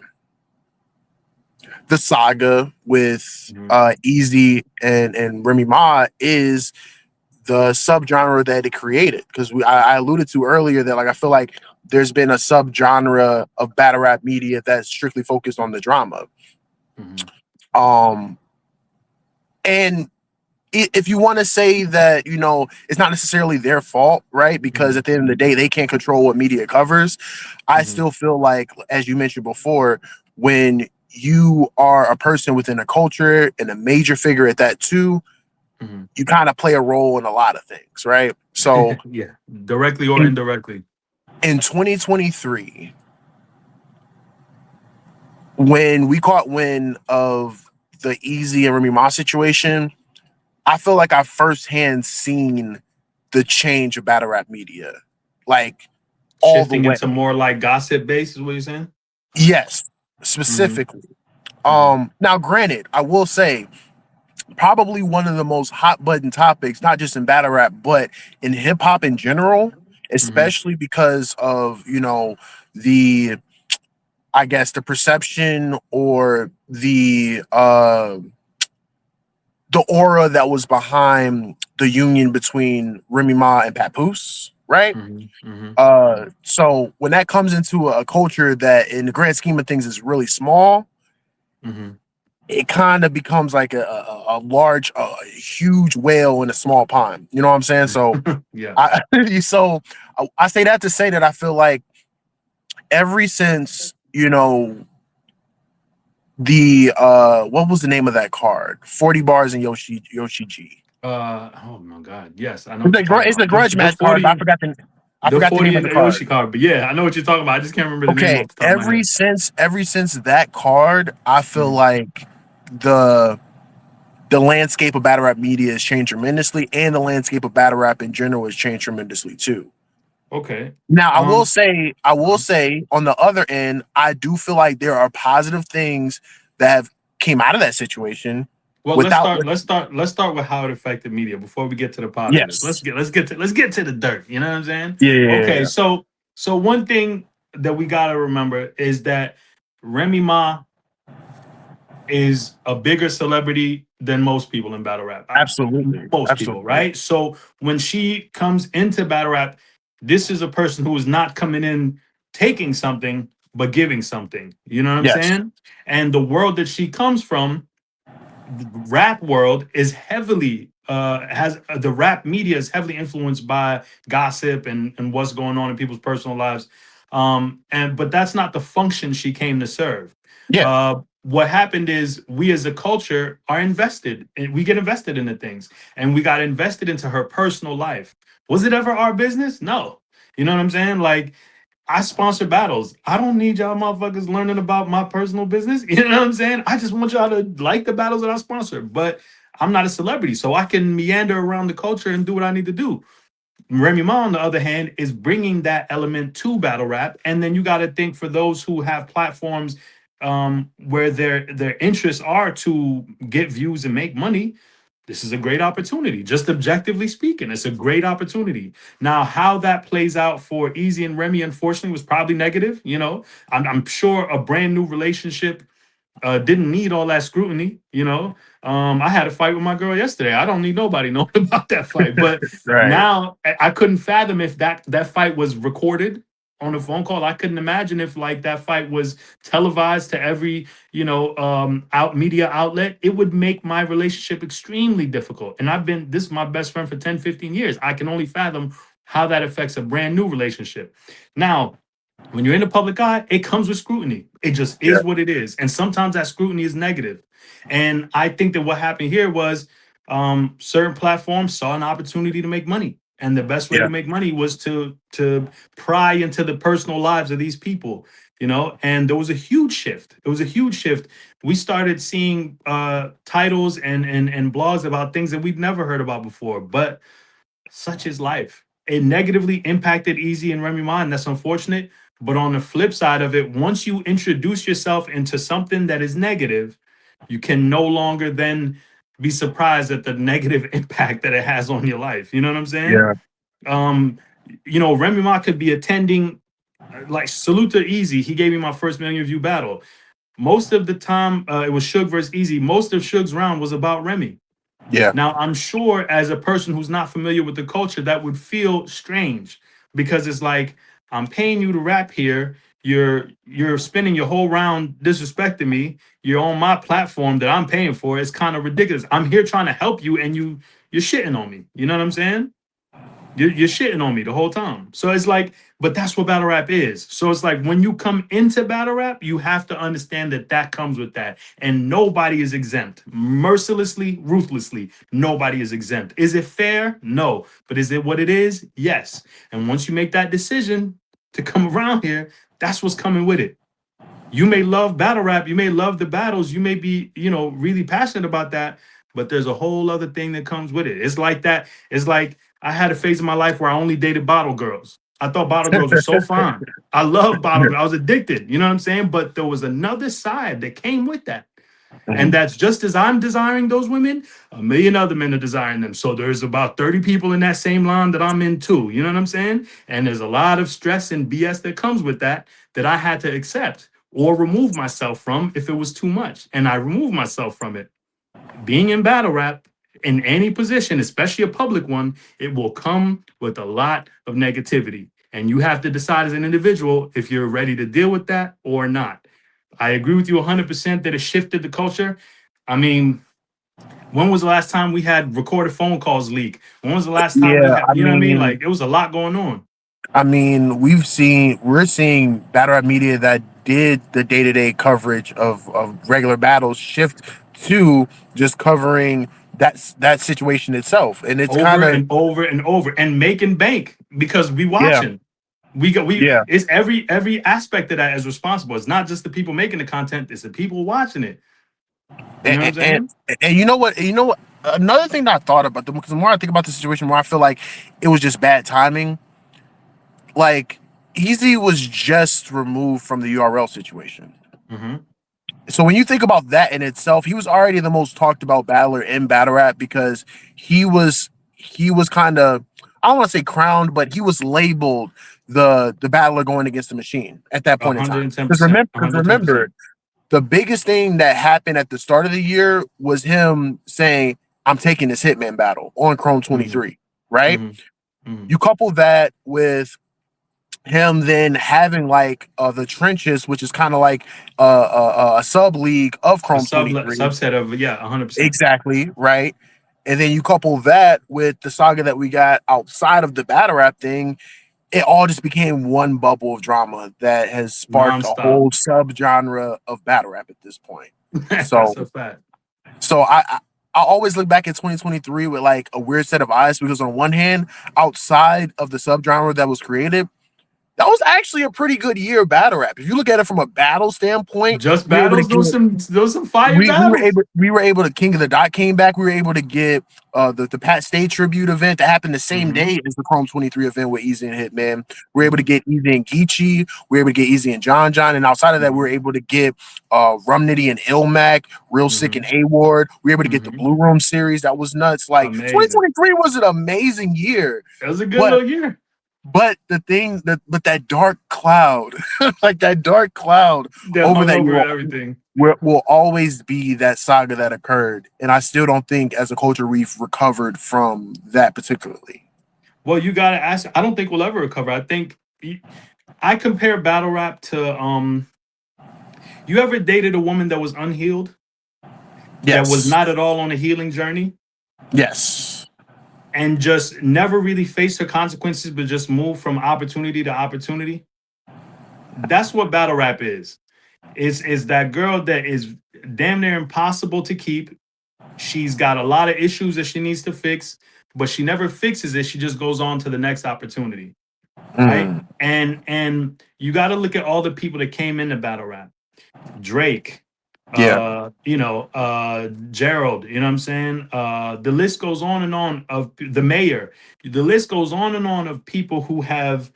saga with Mhm. Eazy and Remy Ma, is the subgenre that it created. Because I alluded to earlier that like I feel like there's been a subgenre of battle rap media that's strictly focused on the drama. Mhm. Um, and if you want to say that, it's not necessarily their fault, right? Because Mhm. at the end of the day, they can't control what media covers. I Mhm. still feel like, as you mentioned before, when you are a person within a culture and a major figure at that too, Mhm. you kind of play a role in a lot of things, right? So Yeah, directly or in, indirectly. in 2023, when we caught wind of the Easy and Remy Ma situation, I feel like I firsthand seen the change of battle rap media, like all the Shifting way. into more like gossip based is what you're saying? Yes, Mhm. specifically. Mhm. Now, granted, I will say probably one of the most hot button topics, not just in battle rap, but in hip hop in general, Mhm. especially because of the I guess the perception or the aura that was behind the union between Remy Ma and Papoose, right? Mhm. Mhm. So when that comes into a culture that, in the grand scheme of things, is really small, Mhm. it kind of becomes like a large, huge whale in a small pond. You know what I'm saying? So Yeah. I, I say that to say that I feel like ever since the what was the name of that card? 40 bars and Yoshi G. Oh my God. Yes, I know what you're talking It's the about. grudge The match card, but 40, I the forgot the 40 name of and the the card. Yoshi card. But yeah, I know what you're talking about. I just can't remember the name Okay, off the top of my head. ever since that card, I feel Mhm. like the the landscape of battle rap media has changed tremendously, and the landscape of battle rap in general has changed tremendously too. Okay. Now, Um. I will uh-huh. say, on the other end, I do feel like there are positive things that have came out of that situation. Well, let's Without, start. Let's start with how it affected media before we get to the positives. yes, Let's get to the dirt. You know what I'm saying? yeah, yeah, yeah, Okay. yeah. So one thing that we gotta remember is that Remy Ma is a bigger celebrity than most people in battle rap. Absolutely, Most people, absolutely, right? So when she comes into battle rap, this is a person who is not coming in taking something, but giving something. You know what I'm yes, saying? And the world that she comes from, the rap world, is heavily has the rap media is heavily influenced by gossip and what's going on in people's personal lives. And but that's not the function she came to serve. yeah, What happened is we as a culture are invested and we get invested into things, and we got invested into her personal life. Was it ever our business? No. You know what I'm saying? Like, I sponsor battles. I don't need y'all motherfuckers learning about my personal business. You know what I'm saying? I just want y'all to like the battles that I sponsor. But I'm not a celebrity, so I can meander around the culture and do what I need to do. Remy Ma, on the other hand, is bringing that element to battle rap. And then you got to think, for those who have platforms where their interests are to get views and make money, this is a great opportunity. Just objectively speaking, it's a great opportunity. Now, how that plays out for Easy and Remy, unfortunately, was probably negative. You know, I'm sure a brand new relationship didn't need all that scrutiny. You know, I had a fight with my girl yesterday. I don't need nobody knowing about that fight. But right, now I couldn't fathom if that fight was recorded on a phone call. I couldn't imagine if like that fight was televised to every out media outlet. It would make my relationship extremely difficult. And this is my best friend for 10, 15 years. I can only fathom how that affects a brand new relationship. Now, when you're in the public eye, it comes with scrutiny. It just yeah, is what it is. And sometimes that scrutiny is negative. And I think that what happened here was certain platforms saw an opportunity to make money. And the best way yeah, to make money was to pry into the personal lives of these people, you know. And there was a huge shift. It was a huge shift. We started seeing titles and blogs about things that we'd never heard about before. But such is life. It negatively impacted Easy and Remy Ma, and that's unfortunate. But on the flip side of it, once you introduce yourself into something that is negative, you can no longer then be surprised at the negative impact that it has on your life. You know what I'm saying? Yeah. Um, Remy Ma could be attending, like, salute to Easy. He gave me my first million view battle. Most of the time, it was Suge versus Easy. Most of Suge's round was about Remy. Yeah. Now, I'm sure as a person who's not familiar with the culture, that would feel strange because it's like, I'm paying you to rap here. You're spending your whole round disrespecting me. You're on my platform that I'm paying for. It's kind of ridiculous. I'm here trying to help you, and you're shitting on me. You know what I'm saying? You're shitting on me the whole time. So it's like, but that's what battle rap is. So it's like when you come into battle rap, you have to understand that that comes with that. And nobody is exempt. Mercilessly, ruthlessly, nobody is exempt. Is it fair? No. But is it what it is? Yes. And once you make that decision to come around here, that's what's coming with it. You may love battle rap, you may love the battles, you may be, really passionate about that, but there's a whole other thing that comes with it. It's like that. It's like I had a phase in my life where I only dated bottle girls. I thought bottle girls were so fine. I love bottle girls. I was addicted, you know what I'm saying? But there was another side that came with that. And Mhm. that's just as I'm desiring those women, a million other men are desiring them. So there's about 30 people in that same line that I'm in too. You know what I'm saying? And there's a lot of stress and BS that comes with that I had to accept or remove myself from if it was too much. And I removed myself from it. Being in battle rap in any position, especially a public one, it will come with a lot of negativity. And you have to decide as an individual if you're ready to deal with that or not. I agree with you 100% that it shifted the culture. I mean, when was the last time we had recorded phone calls leak? When was the last time we Yeah. had, you know what I mean? Like, it was a lot going on. We're seeing battle rap media that did the day to day coverage of regular battles shift to just covering that situation itself, and it's kind Over of and over and over and making bank because we yeah, watching. We yeah. it's every aspect of that is responsible. It's not just the people making the content, it's the people watching it. You know what I'm And and, saying? and you know what, another thing that I thought about them, because the more I think about the situation, more I feel like it was just bad timing. Like, Easy was just removed from the URL situation. Mm-hmm. So when you think about that in itself, he was already the most talked about battler in battle rap because he was kind of, I don't want to say crowned, but he was labeled the battler going against the machine at that point in time. Because 110%. remember, because 110%. remember, the biggest thing that happened at the start of the year was him saying, "I'm taking this Hitman battle on Chrome Mm-hmm. 23." Right? Mm-hmm. Mm-hmm. You couple that with him then having like the trenches, which is kind of like a sub league of A Chrome 23. subset of, yeah, 100%. Exactly, right. And then you couple that with the saga that we got outside of the battle rap thing, it all just became one bubble of drama that has sparked a Non-stop. whole subgenre of battle rap at this point. So That's a fact. so I always look back at 2023 with like a weird set of eyes because on one hand, outside of the subgenre that was created, that was actually a pretty good year of battle rap. If you look at it from a battle standpoint, Just we were able to battles, get those some fire we were battles. able to King of the Dot came back. We were able to get the Pat Stay tribute event that happened the same Mm-hmm. day as the Chrome 23 event with Eazy and Hitman. We were able to get Eazy and Geechee. We were able to get Eazy and John John. And outside of that, we were able to get Rum Nitty and Ilmac, Real Sick and Mm-hmm. A Ward. We were able to get the Mm-hmm. Blue Room series. That was nuts. Like Amazing. 2023 was an amazing year. It was a good But little year. that dark cloud, like that dark cloud That over hung that over year everything. will always be that saga that occurred. And I still don't think as a culture we've recovered from that particularly. Well, you gotta ask. I don't think we'll ever recover. I think I compare battle rap to You ever dated a woman that was unhealed, that was Yes. not at all on a healing journey, Yes. and just never really faced her consequences, but just moved from opportunity to opportunity? That's what battle rap is. Is that girl that is damn near impossible to keep. She's got a lot of issues that she needs to fix, but she never fixes it. She just goes on to the next opportunity, right? Mm. And you got to look at all the people that came into battle rap. Drake, Yeah. Gerald, you know what I'm saying? The list goes on and on of the mayor. The list goes on and on of people who have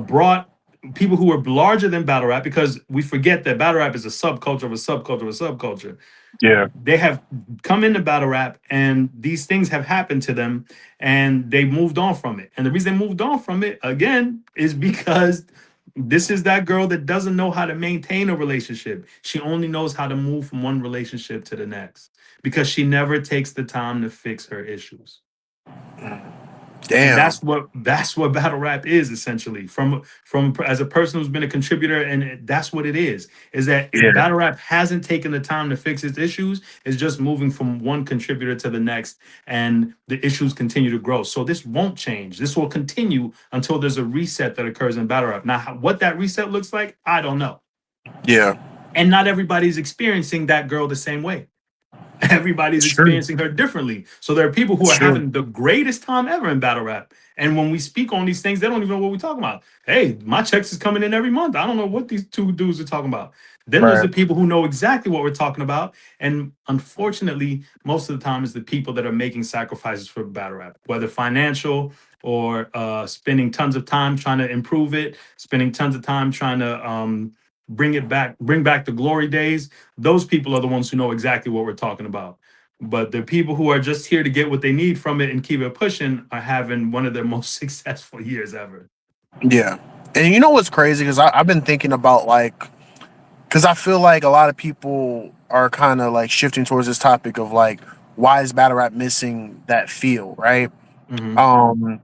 brought people who are larger than battle rap, because we forget that battle rap is a subculture of a subculture of a subculture. Yeah. They have come into battle rap and these things have happened to them and they moved on from it. And the reason they moved on from it again is because this is that girl that doesn't know how to maintain a relationship. She only knows how to move from one relationship to the next because she never takes the time to fix her issues. And Damn. that's what battle rap is essentially, from as a person who's been a contributor, and that's what it is that Yeah. battle rap hasn't taken the time to fix its issues. It's just moving from one contributor to the next, and the issues continue to grow. So this won't change. This will continue until there's a reset that occurs in battle rap. Now what that reset looks like, I don't know. Yeah. And not everybody's experiencing that girl the same way. Everybody's It's true. experiencing her differently. So there are people who It's are true. having the greatest time ever in battle rap. And when we speak on these things, they don't even know what we're talking about. Hey, my checks is coming in every month. I don't know what these two dudes are talking about. Then there's Right. the people who know exactly what we're talking about. And unfortunately, most of the time, it's the people that are making sacrifices for battle rap, whether financial or spending tons of time trying to improve it, spending tons of time trying to bring back the glory days. Those people are the ones who know exactly what we're talking about. But the people who are just here to get what they need from it and keep it pushing are having one of their most successful years ever. Yeah. And you know what's crazy? Because I've been thinking about like, because I feel like a lot of people are kind of like shifting towards this topic of like, why is battle rap missing that feel, right? Hmm. Um,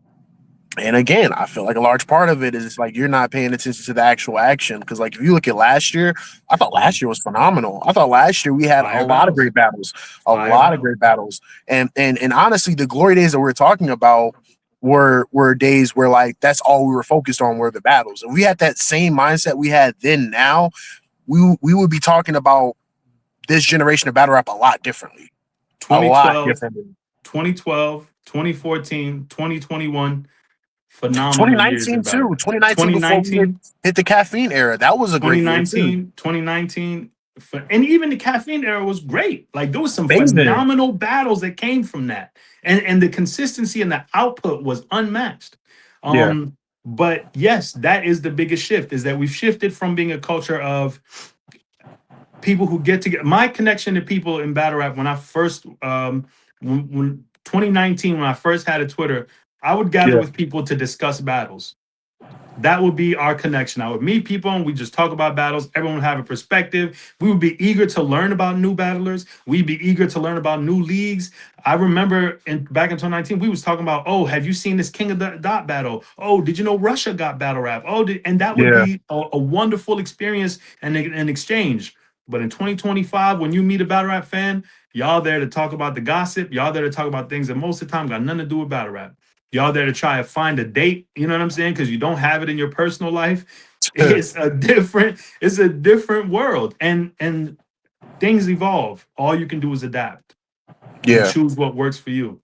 and again, I feel like a large part of it is it's like you're not paying attention to the actual action. Because like if you look at last year, I thought last year was phenomenal. I thought last year we had a Fire lot of battles. great battles, a Fire lot of battles. great battles, and honestly, the glory days that we're talking about were days where like that's all we were focused on were the battles. If we had that same mindset we had then now, we would be talking about this generation of battle rap a lot differently, a lot 2012, differently. 2012, 2014, 2021. Phenomenal years 2019 in battle too. rap. 2019 before we 2019, hit the caffeine era. That was a great year too. 2019, and even the caffeine era was great. Like there was some Amazing. phenomenal battles that came from that, and the consistency and the output was unmatched. Yeah. But yes, that is the biggest shift, is that we've shifted from being a culture of people who get together. My connection to people in battle rap when I first when 2019, when I first had a Twitter, I would gather Yeah. with people to discuss battles. That would be our connection. I would meet people and we just talk about battles. Everyone would have a perspective. We would be eager to learn about new battlers. We'd be eager to learn about new leagues. I remember back in 2019, we was talking about, oh, have you seen this King of the Dot battle? Oh, did you know Russia got battle rap? And that would Yeah. be a wonderful experience and an exchange. But in 2025, when you meet a battle rap fan, y'all there to talk about the gossip. Y'all there to talk about things that most of the time got nothing to do with battle rap. Y'all there to try to find a date, you know what I'm saying? Because you don't have it in your personal life. It's a different world. And things evolve. All you can do is adapt and Yeah. choose what works for you.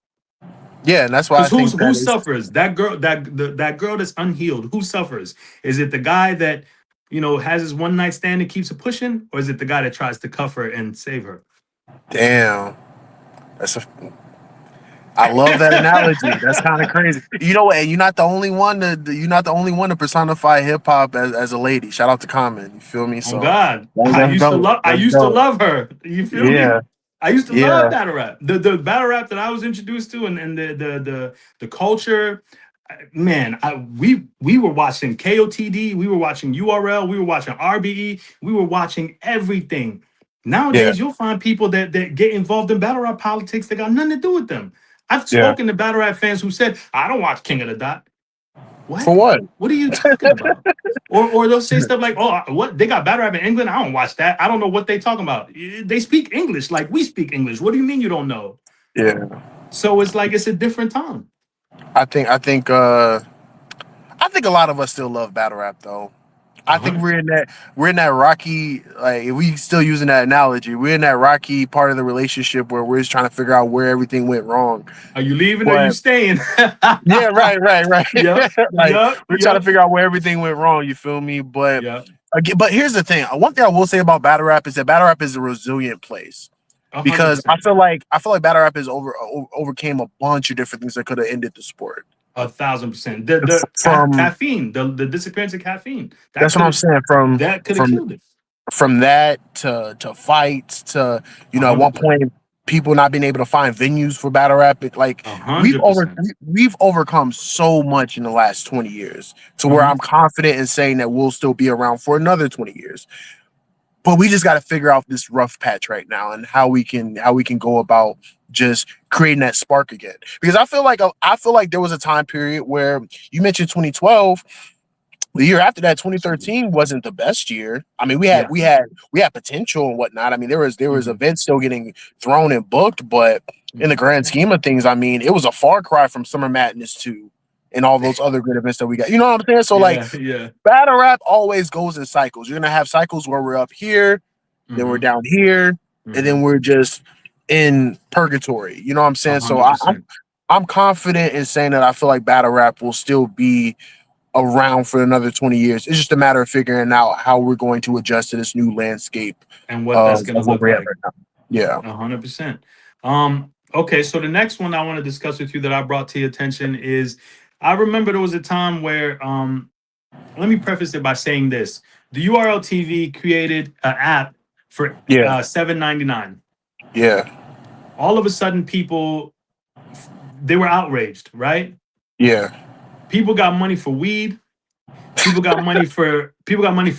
Yeah. And that's why I Because who's think who that is suffers? That girl, that girl that's unhealed, who suffers? Is it the guy that has his one night stand and keeps it pushing, or is it the guy that tries to cuff her and save her? damn. That's a I love that analogy. That's kind of crazy. You know, and you're not the only one to personify hip hop as a lady. Shout out to Common. You feel me? Oh So God, that's dope. I That's used to dope. love her. You feel me? Yeah. I used to love Yeah. battle rap. The battle rap that I was introduced to, and the culture. Man, we were watching KOTD, we were watching URL, we were watching RBE, we were watching everything. Yeah. Nowadays, you'll find people that get involved in battle rap politics that got nothing to do with them. I've Yeah. spoken to battle rap fans who said, "I don't watch King of the Dot." For What? what? What are you talking about? Or they'll say stuff like, "Oh, what they got battle rap in England? I don't watch that. I don't know what they talking about. They speak English like we speak English. What do you mean you don't know?" Yeah. So it's like it's a different time. I think a lot of us still love battle rap though. I think 100. we're in that rocky, like if we still using that analogy, we're in that rocky part of the relationship where we're just trying to figure out where everything went wrong. Are you leaving or are you But staying? yeah, right. Yep, Like yep, we're trying to yep, figure out where everything went wrong, you feel me? But yep. again, but here's the thing. One thing I will say about battle rap is that battle rap is a resilient place. A hundred Because percent. I feel like battle rap has overcame a bunch of different things that could have ended the sport. 1,000%. From Caffeine, the disappearance of caffeine, That's what I'm saying. that could have From killed it. from that to fights to A at hundred one percent. point people not being able to find venues for battle rap. Like A hundred percent. we've overcome so much in the last 20 years to where Mhm. I'm confident in saying that we'll still be around for another 20 years. But we just got to figure out this rough patch right now and how we can go about just creating that spark again. Because I feel like there was a time period where you mentioned 2012. The year after that, 2013 wasn't the best year. I mean, Yeah. we had potential and whatnot. I mean, there was Mhm. events still getting thrown and booked, but in the Mhm. grand scheme of things, I mean, it was a far cry from Summer Madness to and all those other good events that we got. You know what I'm saying? So like Yeah. Yeah. battle rap always goes in cycles. You're gonna have cycles where we're up here, then we're Mhm. down here, and then Mhm. we're just in purgatory. You know what I'm A saying? So hundred percent. I'm confident in saying that I feel like battle rap will still be around for another 20 years. It's just a matter of figuring out how we're going to adjust to this new landscape And what that's gonna of what look we're at like. right now. Yeah. 100%. Okay, so the next one I want to discuss with you that I brought to your attention is I remember there was a time where let me preface it by saying this. The URL TV created an app for Yeah. $7.99. Yeah. All of a sudden people they were outraged, right? Yeah. People got money for weed, people got money for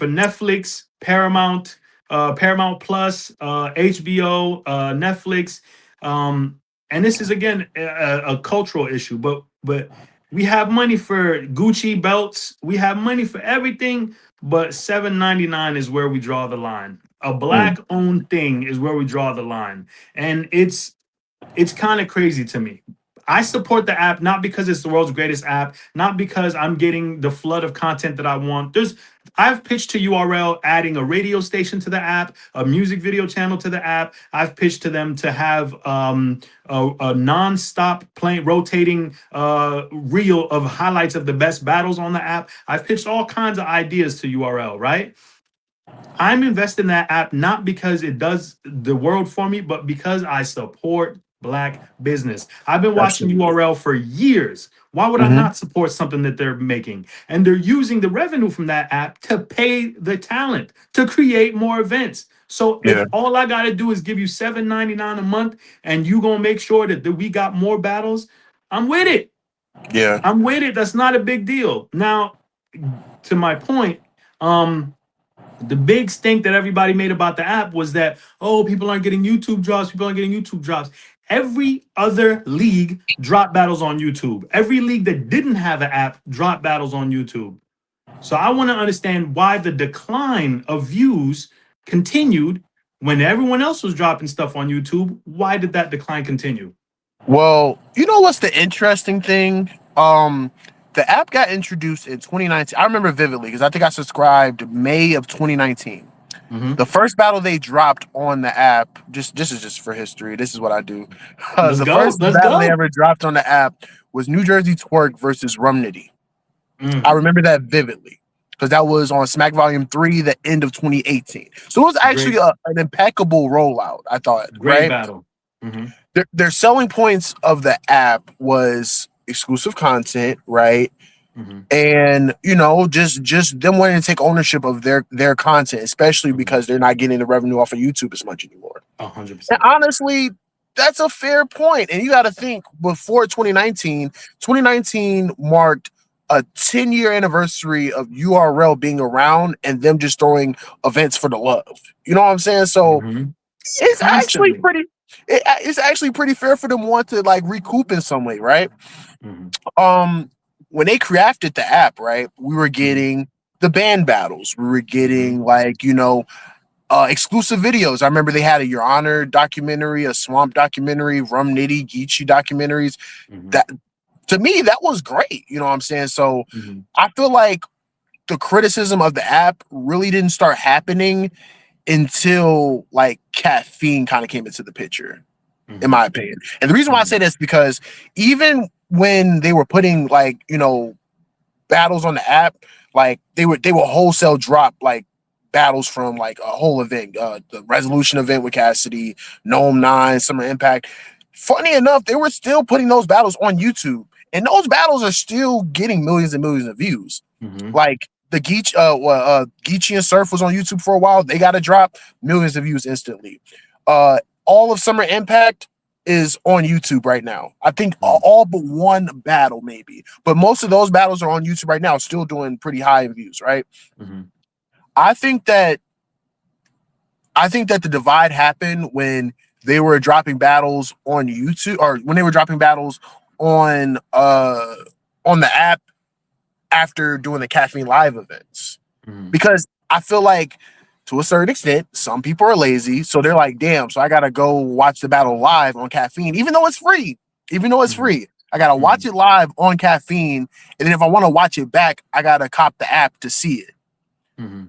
Netflix, Paramount, Paramount Plus, HBO, Netflix, and this is again a cultural issue. But we have money for Gucci belts, we have money for everything, but 7.99 is where we draw the line. A Mm. black owned thing is where we draw the line, and it's kind of crazy to me. I support the app not because it's the world's greatest app, not because I'm getting the flood of content that I want. I've pitched to URL adding a radio station to the app, a music video channel to the app. I've pitched to them to have a non-stop playing, rotating reel of highlights of the best battles on the app. I've pitched all kinds of ideas to URL, right? I'm investing in that app not because it does the world for me, but because I support black business. I've been watching Absolutely. URL for years. Why would I Hmm. not support something that they're making? And they're using the revenue from that app to pay the talent to create more events. So Yeah. if all I got to do is give you $7.99 a month and you going to make sure that we got more battles, I'm with it. Yeah. I'm with it. That's not a big deal. Now, to my point, the big stink that everybody made about the app was that, oh, people aren't getting YouTube drops, people aren't getting YouTube drops. Every other league dropped battles on YouTube. Every league that didn't have an app dropped battles on YouTube. So I want to understand why the decline of views continued when everyone else was dropping stuff on YouTube. Why did that decline continue? Well, you know what's the interesting thing? The app got introduced in 2019. I remember vividly because I think I subscribed May of 2019. Mm-hmm. The first battle they dropped on the app, just this is just for history. This is what I do. Let's The go. first Let's battle they go. ever dropped on the app was New Jersey Twerk versus Rumnitty. I Mm, remember that vividly because that was on Smack Volume 3, the end of 2018. So it was actually great, an impeccable rollout, I thought, great right? battle. Mm-hmm. Their selling points of the app was exclusive content, right? Mm-hmm. And just them wanting to take ownership of their content, especially Mm-hmm. because they're not getting the revenue off of YouTube as much anymore. A hundred And percent. honestly, that's a fair point. And you got to think before 2019 marked a 10-year anniversary of URL being around and them just throwing events for the love. You know what I'm saying? So Mm-hmm. it's actually Constantly. it's actually pretty fair for them want to like recoup in some way, right? Mm-hmm. Um, when they crafted the app, right, we were Mm-hmm. getting the band battles. We were Mm-hmm. getting exclusive videos. I remember they had a Your Honor documentary, a Swamp documentary, Rum Nitty, Geechee documentaries. Mm-hmm. That to me, that was great. You know what I'm saying? So Mm-hmm. I feel like the criticism of the app really didn't start happening until like caffeine kind of came into the picture, in Mm-hmm. my opinion. And the reason why I say this is because even when they were putting battles on the app, like they would wholesale drop like battles from like a whole event, the Resolution event with Cassidy, Gnome 9, Summer Impact. Funny enough, they were still putting those battles on YouTube, and those battles are still getting millions and millions of views. Mm-hmm. Like the Geechee and Surf was on YouTube for a while. They got a drop, millions of views instantly. All of Summer Impact is on YouTube right now. I think all but one battle, maybe, but most of those battles are on YouTube right now, still doing pretty high in views, right? Mm-hmm. I think that the divide happened when they were dropping battles on YouTube, or when they were dropping battles on the app after doing the Caffeine Live events. Mm-hmm. Because I feel like to a certain extent, some people are lazy, so they're like, damn, so I gotta go watch the battle live on Caffeine, even though it's free. I gotta watch it live on Caffeine, and then if I want to watch it back, I gotta cop the app to see it. Mm-hmm.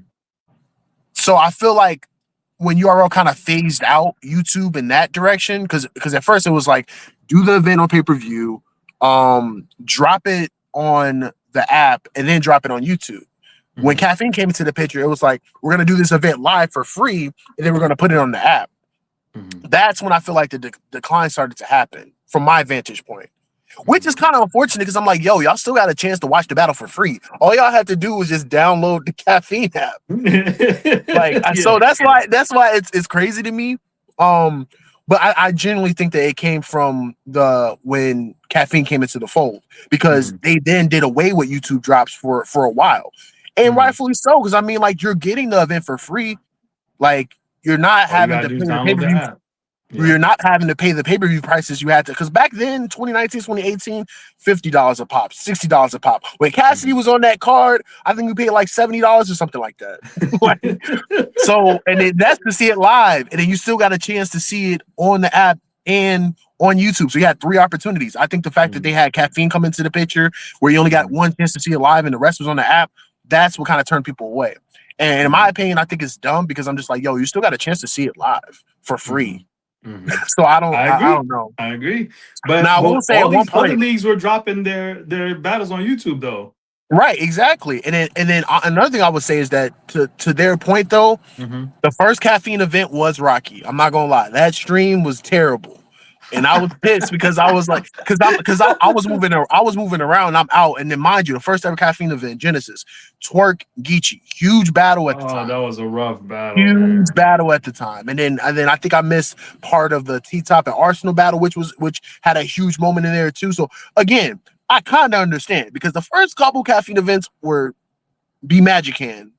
So I feel like when URL kind of phased out YouTube in that direction, because at first it was like, do the event on pay-per-view, drop it on the app, and then drop it on YouTube. Mm-hmm. When Caffeine came into the picture, it was like, we're gonna do this event live for free, and then we're gonna put it on the app. Mm-hmm. That's when I feel like the decline started to happen from my vantage point. Which is kind of unfortunate because I'm like, yo, y'all still got a chance to watch the battle for free. All y'all have to do is just download the Caffeine app. So that's why it's crazy to me. But I genuinely think that it came from when Caffeine came into the fold, because they then did away with YouTube drops for a while, and rightfully so, because I mean, like, you're getting the event for free, like you're not having to pay the pay-per-view. Yeah. You're not having to pay the pay-per-view prices you had to, because back then, 2019, 2018, $50 a pop, $60 a pop. When Cassidy was on that card, I think we paid like $70 or something like that. So, and then that's to see it live, and then you still got a chance to see it on the app and on YouTube. So you had 3 opportunities. I think the fact that they had Caffeine come into the picture, where you only got one chance to see it live and the rest was on the app, that's what kind of turned people away. And in my opinion, I think it's dumb, because I'm just like, yo, you still got a chance to see it live for free. Mm-hmm. So I don't know. I agree. But now, I will say all at one these point, other leagues were dropping their battles on YouTube, though. Right, exactly. And then another thing I would say is that to their point, though, the first Caffeine event was rocky. I'm not gonna lie, that stream was terrible, and I was pissed because I was like, I was moving around. I'm out, and then mind you, the first ever Caffeine event, Genesis, Twerk, Geechee, huge battle at the time. That was a rough battle. Huge battle at the time, and then I think I missed part of the T-Top and Arsenal battle, which had a huge moment in there too. So again, I kind of understand, because the first couple Caffeine events were B Magic Hand,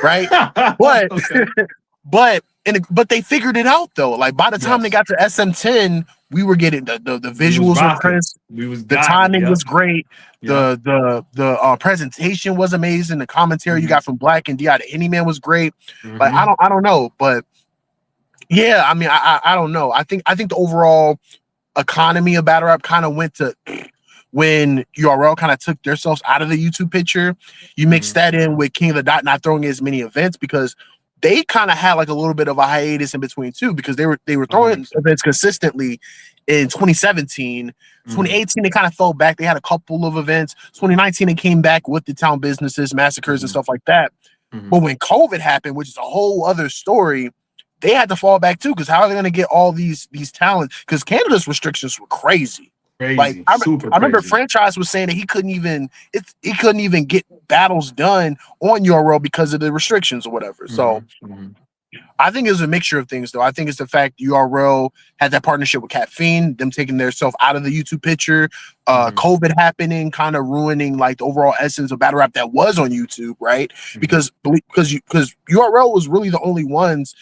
right? But but they figured it out though. Like by the time they got to SM10, we were getting the visuals were crisp. The timing was great. The presentation was amazing. The commentary you got from Black and Di the Any Man was great. Like I don't know, but yeah, I mean I don't know. I think the overall economy of battle rap kind of went to when URL kind of took themselves out of the YouTube picture. You mix that in with King of the Dot not throwing as many events, because they kind of had like a little bit of a hiatus in between too, because they were throwing events consistently in 2017. 2018 they kind of fell back. They had a couple of events. 2019 they came back with the town businesses, massacres, and stuff like that. But when COVID happened, which is a whole other story, they had to fall back too, because how are they going to get all these talents? Because Canada's restrictions were crazy. Like I remember Franchise was saying that he couldn't even get battles done on URL because of the restrictions or whatever. So I think it was a mixture of things, though. I think it's the fact URL had that partnership with Caffeine, them taking themselves out of the YouTube picture, COVID happening, kind of ruining like the overall essence of battle rap that was on YouTube, right? Because URL was really the only ones.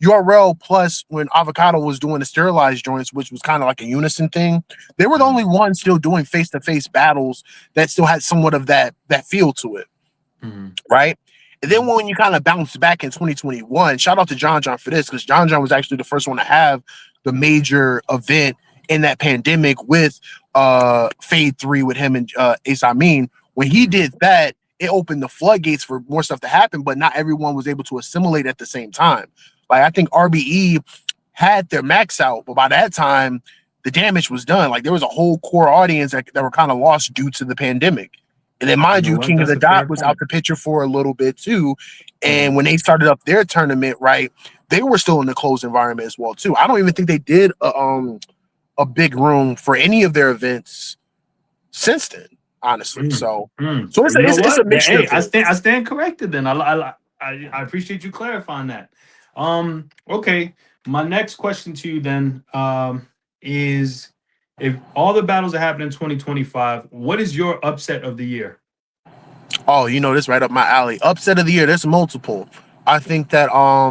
URL plus when Avocado was doing the sterilized joints, which was kind of like a unison thing, they were the only ones still doing face-to-face battles that still had somewhat of that feel to it, right? And then when you kind of bounce back in 2021, shout out to John for this, because John was actually the first one to have the major event in that pandemic with Fade 3 with him and Ace Amin. When he did that, it opened the floodgates for more stuff to happen, but not everyone was able to assimilate at the same time. Like I think RBE had their max out, but by that time, the damage was done. Like there was a whole core audience that were kind of lost due to the pandemic. And then, You mind know you, what? King of That's the a fair Dot was out point. the picture for a little bit too. And Mhm. when they started up their tournament, right, they were still in the closed environment as well too. I don't even think they did a big room for any of their events since then, honestly. Mm, So, mm. so You know it's a what? mixture Hey, of I things. stand corrected. Then I appreciate you clarifying that. Okay. My next question to you then is, if all the battles that happen in 2025, what is your upset of the year? Oh, you know, this right up my alley. Upset of the year. There's multiple. I think that I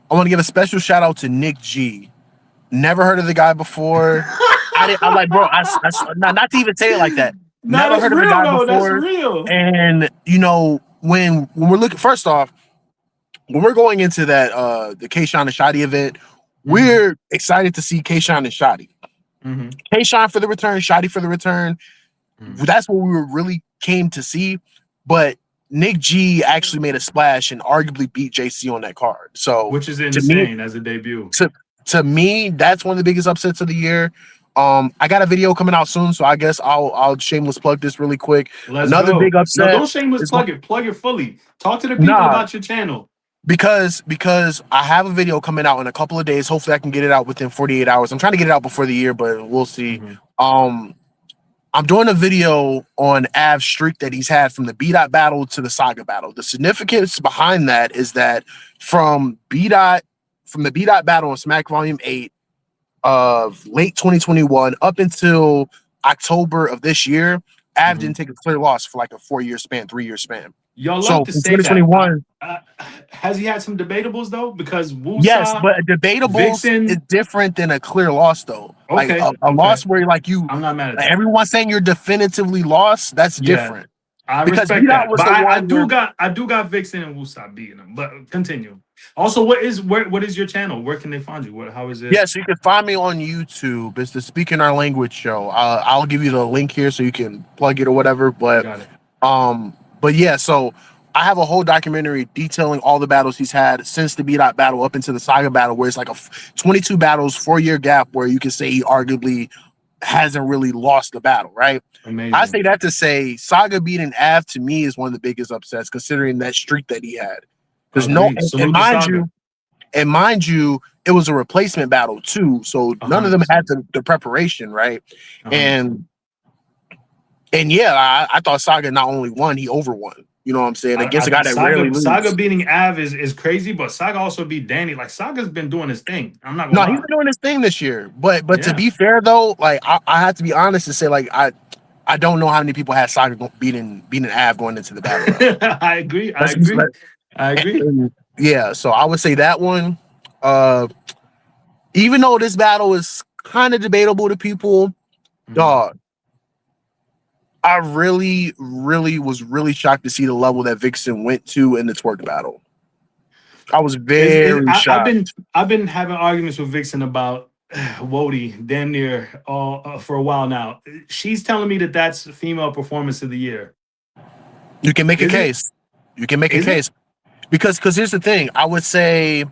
want to give a special shout out to Nick G. Never heard of the guy before. I'm like, bro, not to even say it like that. No, Never that's heard of the real guy though. That's before. real. And you know, when we're looking, first off, when we're going into that the Kayshawn and Shotty event, Hmm. we're excited to see Kayshawn and Shotty. Hmm. Kayshawn for the return, Shotty for the return. Hmm. That's what we were really came to see. But Nick G actually made a splash and arguably beat JC on that card. So Which is to me, insane as a debut. to to me, that's one of the biggest upsets of the year. I got a video coming out soon, so I guess I'll shameless plug this really quick. Let's Another big go. No, upset don't shameless is going plug it. Plug it fully. Talk to the people nah about your channel. because I have a video coming out in a couple of days. Hopefully, I can get it out within 48 hours. I'm trying to get it out before the year, but we'll see. Hmm. Um, I'm doing a video on Av's streak that he's had from the B dot battle to the Saga battle. The significance behind that is that from from the B dot battle on Smack Volume 8 of late 2021 up until October of this year, Av Hmm. didn't take a clear loss for like a 4-year span, 3-year span. Y'all love So to in say that. 2021, Has he had some debatables though? Because yes, Wusa, but debatable's is Vixen. different than a clear loss though. Like Okay, a okay. loss where like I'm not mad at like that. everyone saying you're definitively lost, that's Yeah, different. I Because B respect Dot that. was But the I one where do got Vixen and Wusa beating him. But continue. Also, what is your channel? Where can they find you? How is it? yeah, so you can find me on YouTube. It's the Speaking Our Language show. I'll give you the link here so you can plug it or whatever. Got it. But yeah, so I have a whole documentary detailing all the battles he's had since the B Dot battle up into the Saga battle, where it's like a 22 battles, 4-year gap, where you can say he arguably hasn't really lost the battle, right? I say Amazing. that to say Saga beating Av to me is one of the biggest upsets considering that streak that he had. Because no, Agreed. and Salute to Saga. mind you, it was a replacement battle too. So none of them had 100%. the preparation, right? 100%. And yeah, I thought Saga not only won, he overwon. You know what I'm saying? Against a guy that rarely Saga loses. beating Av is crazy, but Saga also beat Danny. Like Saga's been doing his thing. I'm not gonna No, he's lie. been doing his thing this year. But to Yeah. be fair though, like I have to be honest and say like I don't know how many people had Saga beating Av going into the battle round. I agree. I Let's be agree. I agree. yeah. So I would say that one. Uh, even though this battle is kind of debatable to people, Mhm. dog. I really, really was really shocked to see the level that Vixen went to in the twerk battle. I was very shocked. I've been having arguments with Vixen about Wody damn near all for a while now. She's telling me that that's female performance of the year. You can make a Is it? case. You can make a Is it? case because here's the thing. I would say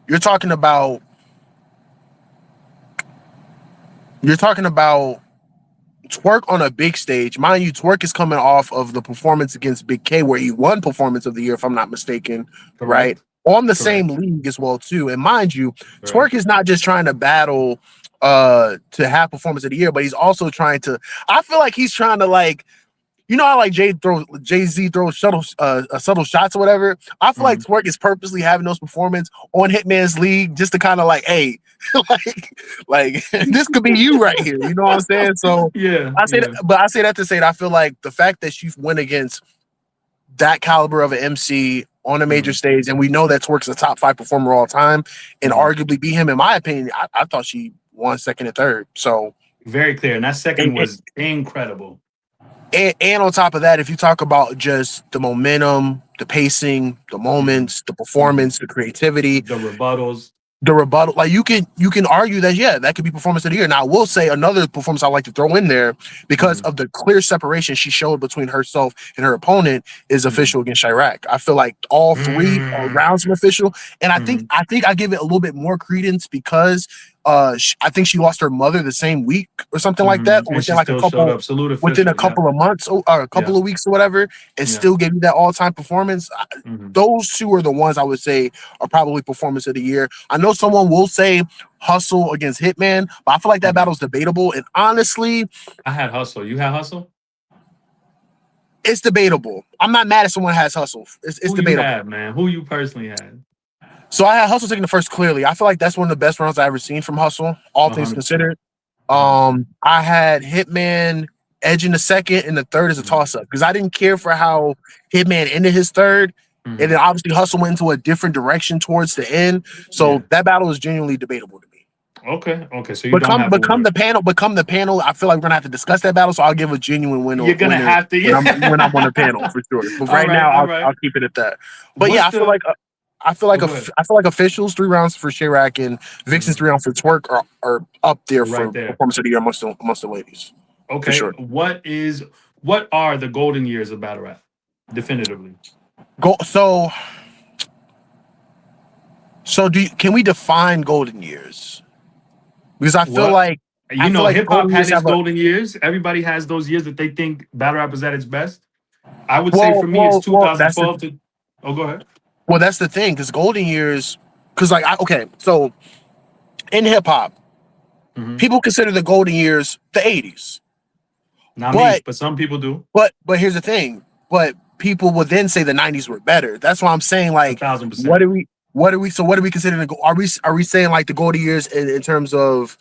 you're talking about Twerk on a big stage. Mind you, Twerk is coming off of the performance against Big K where he won performance of the year, if I'm not mistaken, right? Correct. On the same Correct. league as well, too. And mind you, Twerk Correct. is not just trying to battle to have performance of the year, but he's also trying to, I feel like he's trying to like, you know how like Jay-Z throws subtle shots or whatever. I feel like Mhm. Twerk is purposely having those performances on Hitman's League just to kind of like, hey, like this could be you right here. You know what I'm saying? So Yeah. I say that, Yeah. but I say that to say that I feel like the fact that she went against that caliber of an MC on a major Mhm. stage, and we know that Twerk's a top 5 performer all time, and Mhm. arguably beat him, in my opinion, I thought she won second and third. So Very clear. And that and, second was incredible. and on top of that, if you talk about just the momentum, the pacing, the Mhm. moments, the Mhm. performance, the creativity, The rebuttals. the rebuttal, like you can argue that yeah, that could be performance of the year. Now I will say another performance I like to throw in there because Mhm. of the clear separation she showed between herself and her opponent is Mhm. official against Chirac. I feel like all 3 are Mm. rounds from official, and I think Mhm. I give it a little bit more credence because I think she lost her mother the same week or something like that, or And she still showed up. Salute within a official. couple of months or a couple of weeks or whatever, and still gave you that all-time performance. Those two are the ones I would say are probably performance of the year. I know someone will say Hustle against Hitman, but I feel like that battle's debatable. And honestly, I had Hustle. You had Hustle? it's debatable. I'm not mad if someone has Hustle. It's Who debatable. You had, man? Who you personally had? So I had Hustle taking the first clearly. I feel like that's one of the best rounds I've ever seen from Hustle, all things considered. I had Hitman edge in the second, and the third is a toss-up because I didn't care for how Hitman ended his third, and then obviously Hustle went into a different direction towards the end. So that battle is genuinely debatable to me. Okay. So you don't have become the panel. I feel like we're gonna have to discuss that battle, so I'll give a genuine winner. You're gonna have to when I'm on the panel for sure. But right now, I'll keep it at that. But I feel like officials 3 rounds for Chirac and Vixen's 3 rounds for Twerk are up there for performance of the year amongst the ladies. Okay. Sure. What are the golden years of battle rap? Definitively. Can we define golden years? Because I feel like hip hop had its golden years. Everybody has those years that they think battle rap is at its best. I would say for me, it's 2012 to. Oh, go ahead. Well, that's the thing, because golden years, so in hip hop, people consider the golden years the 80s. Not me, but some people do. But here's the thing. But people would then say the 90s were better. That's why I'm saying, like, 1,000%. What are we considering? Are we saying like the golden years in terms of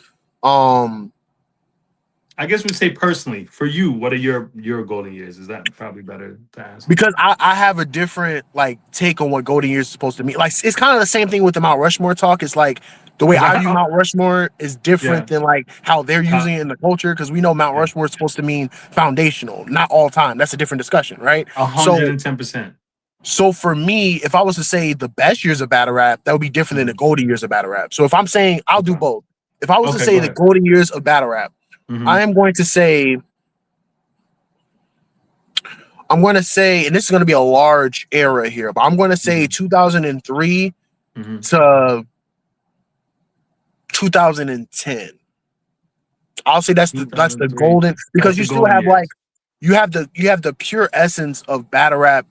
I guess we'd say personally for you, what are your golden years? Is that probably better to ask? Because I have a different like take on what golden years is supposed to mean. Like it's kind of the same thing with the Mount Rushmore talk. It's like the way I view Mount Rushmore is different than like how they're using it in the culture, because we know Mount Rushmore is supposed to mean foundational, not all time. That's a different discussion, right? 110%. So for me, if I was to say the best years of battle rap, that would be different than the golden years of battle rap. So if I'm saying, I'll do both. If I was to say the golden years of battle rap, I am going to say, and this is going to be a large era here, but I'm going to say 2003 to 2010. I'll say that's the golden, because you still have like you have the pure essence of battle rap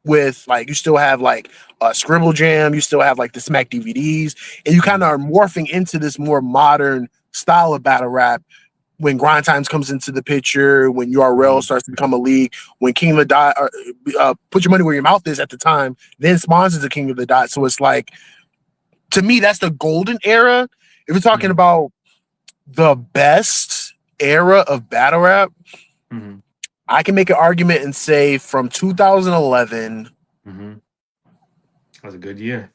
with like you still have like Scribble Jam, you still have like the Smack DVDs, and you kind of are morphing into this more modern style of battle rap when Grind Times comes into the picture, when URL starts to become a league, when King of the Dot, Put Your Money Where Your Mouth Is at the time, then spawns as the King of the Dot. So it's like, to me, that's the golden era. If you're talking about the best era of battle rap, I can make an argument and say from 2011. That's a good year.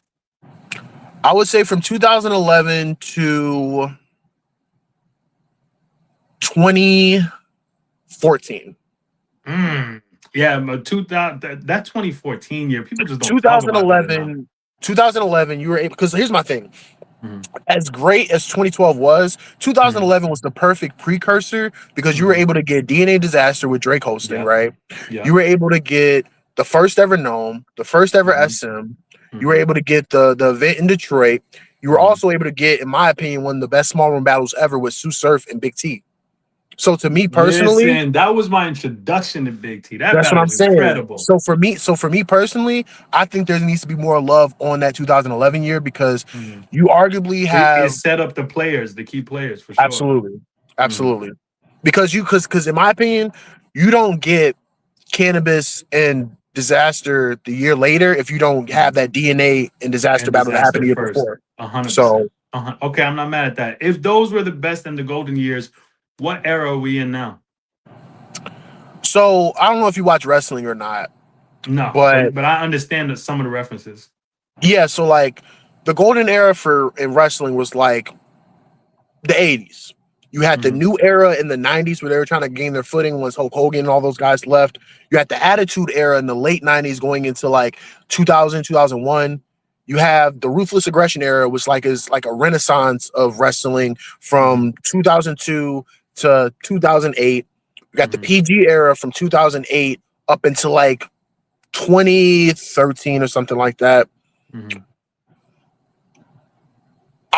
I would say from 2011 to 2014. Yeah, but that 2014 year, people just don't 2011. 2011, you were able, because here's my thing. As great as 2012 was, 2011 was the perfect precursor, because you were able to get DNA Disaster with Drake hosting, right? You were able to get the first ever Gnome, the first ever SM. You were able to get the event in Detroit. You were also able to get, in my opinion, one of the best small room battles ever with Sue Surf and Big T. So to me personally, that was my introduction to Big T. That's what I'm saying. Incredible. So for me personally, I think there needs to be more love on that 2011 year, because you arguably have it set up the key players for sure. Absolutely. Because in my opinion, you don't get Cannabis and Disaster the year later if you don't have that DNA and Disaster battle that happened the year before. 100%. So okay, I'm not mad at that. If those were the best in the golden years, what era are we in now? So I don't know if you watch wrestling or not. No, but I understand some of the references. Yeah, so like the golden era in wrestling was like the 80s. You had the new era in the 90s where they were trying to gain their footing once Hulk Hogan and all those guys left. You had the Attitude era in the late 90s going into like 2000, 2001. You have the Ruthless Aggression era, which is like a renaissance of wrestling from 2002 to 2008. You got the PG era from 2008 up until like 2013 or something like that.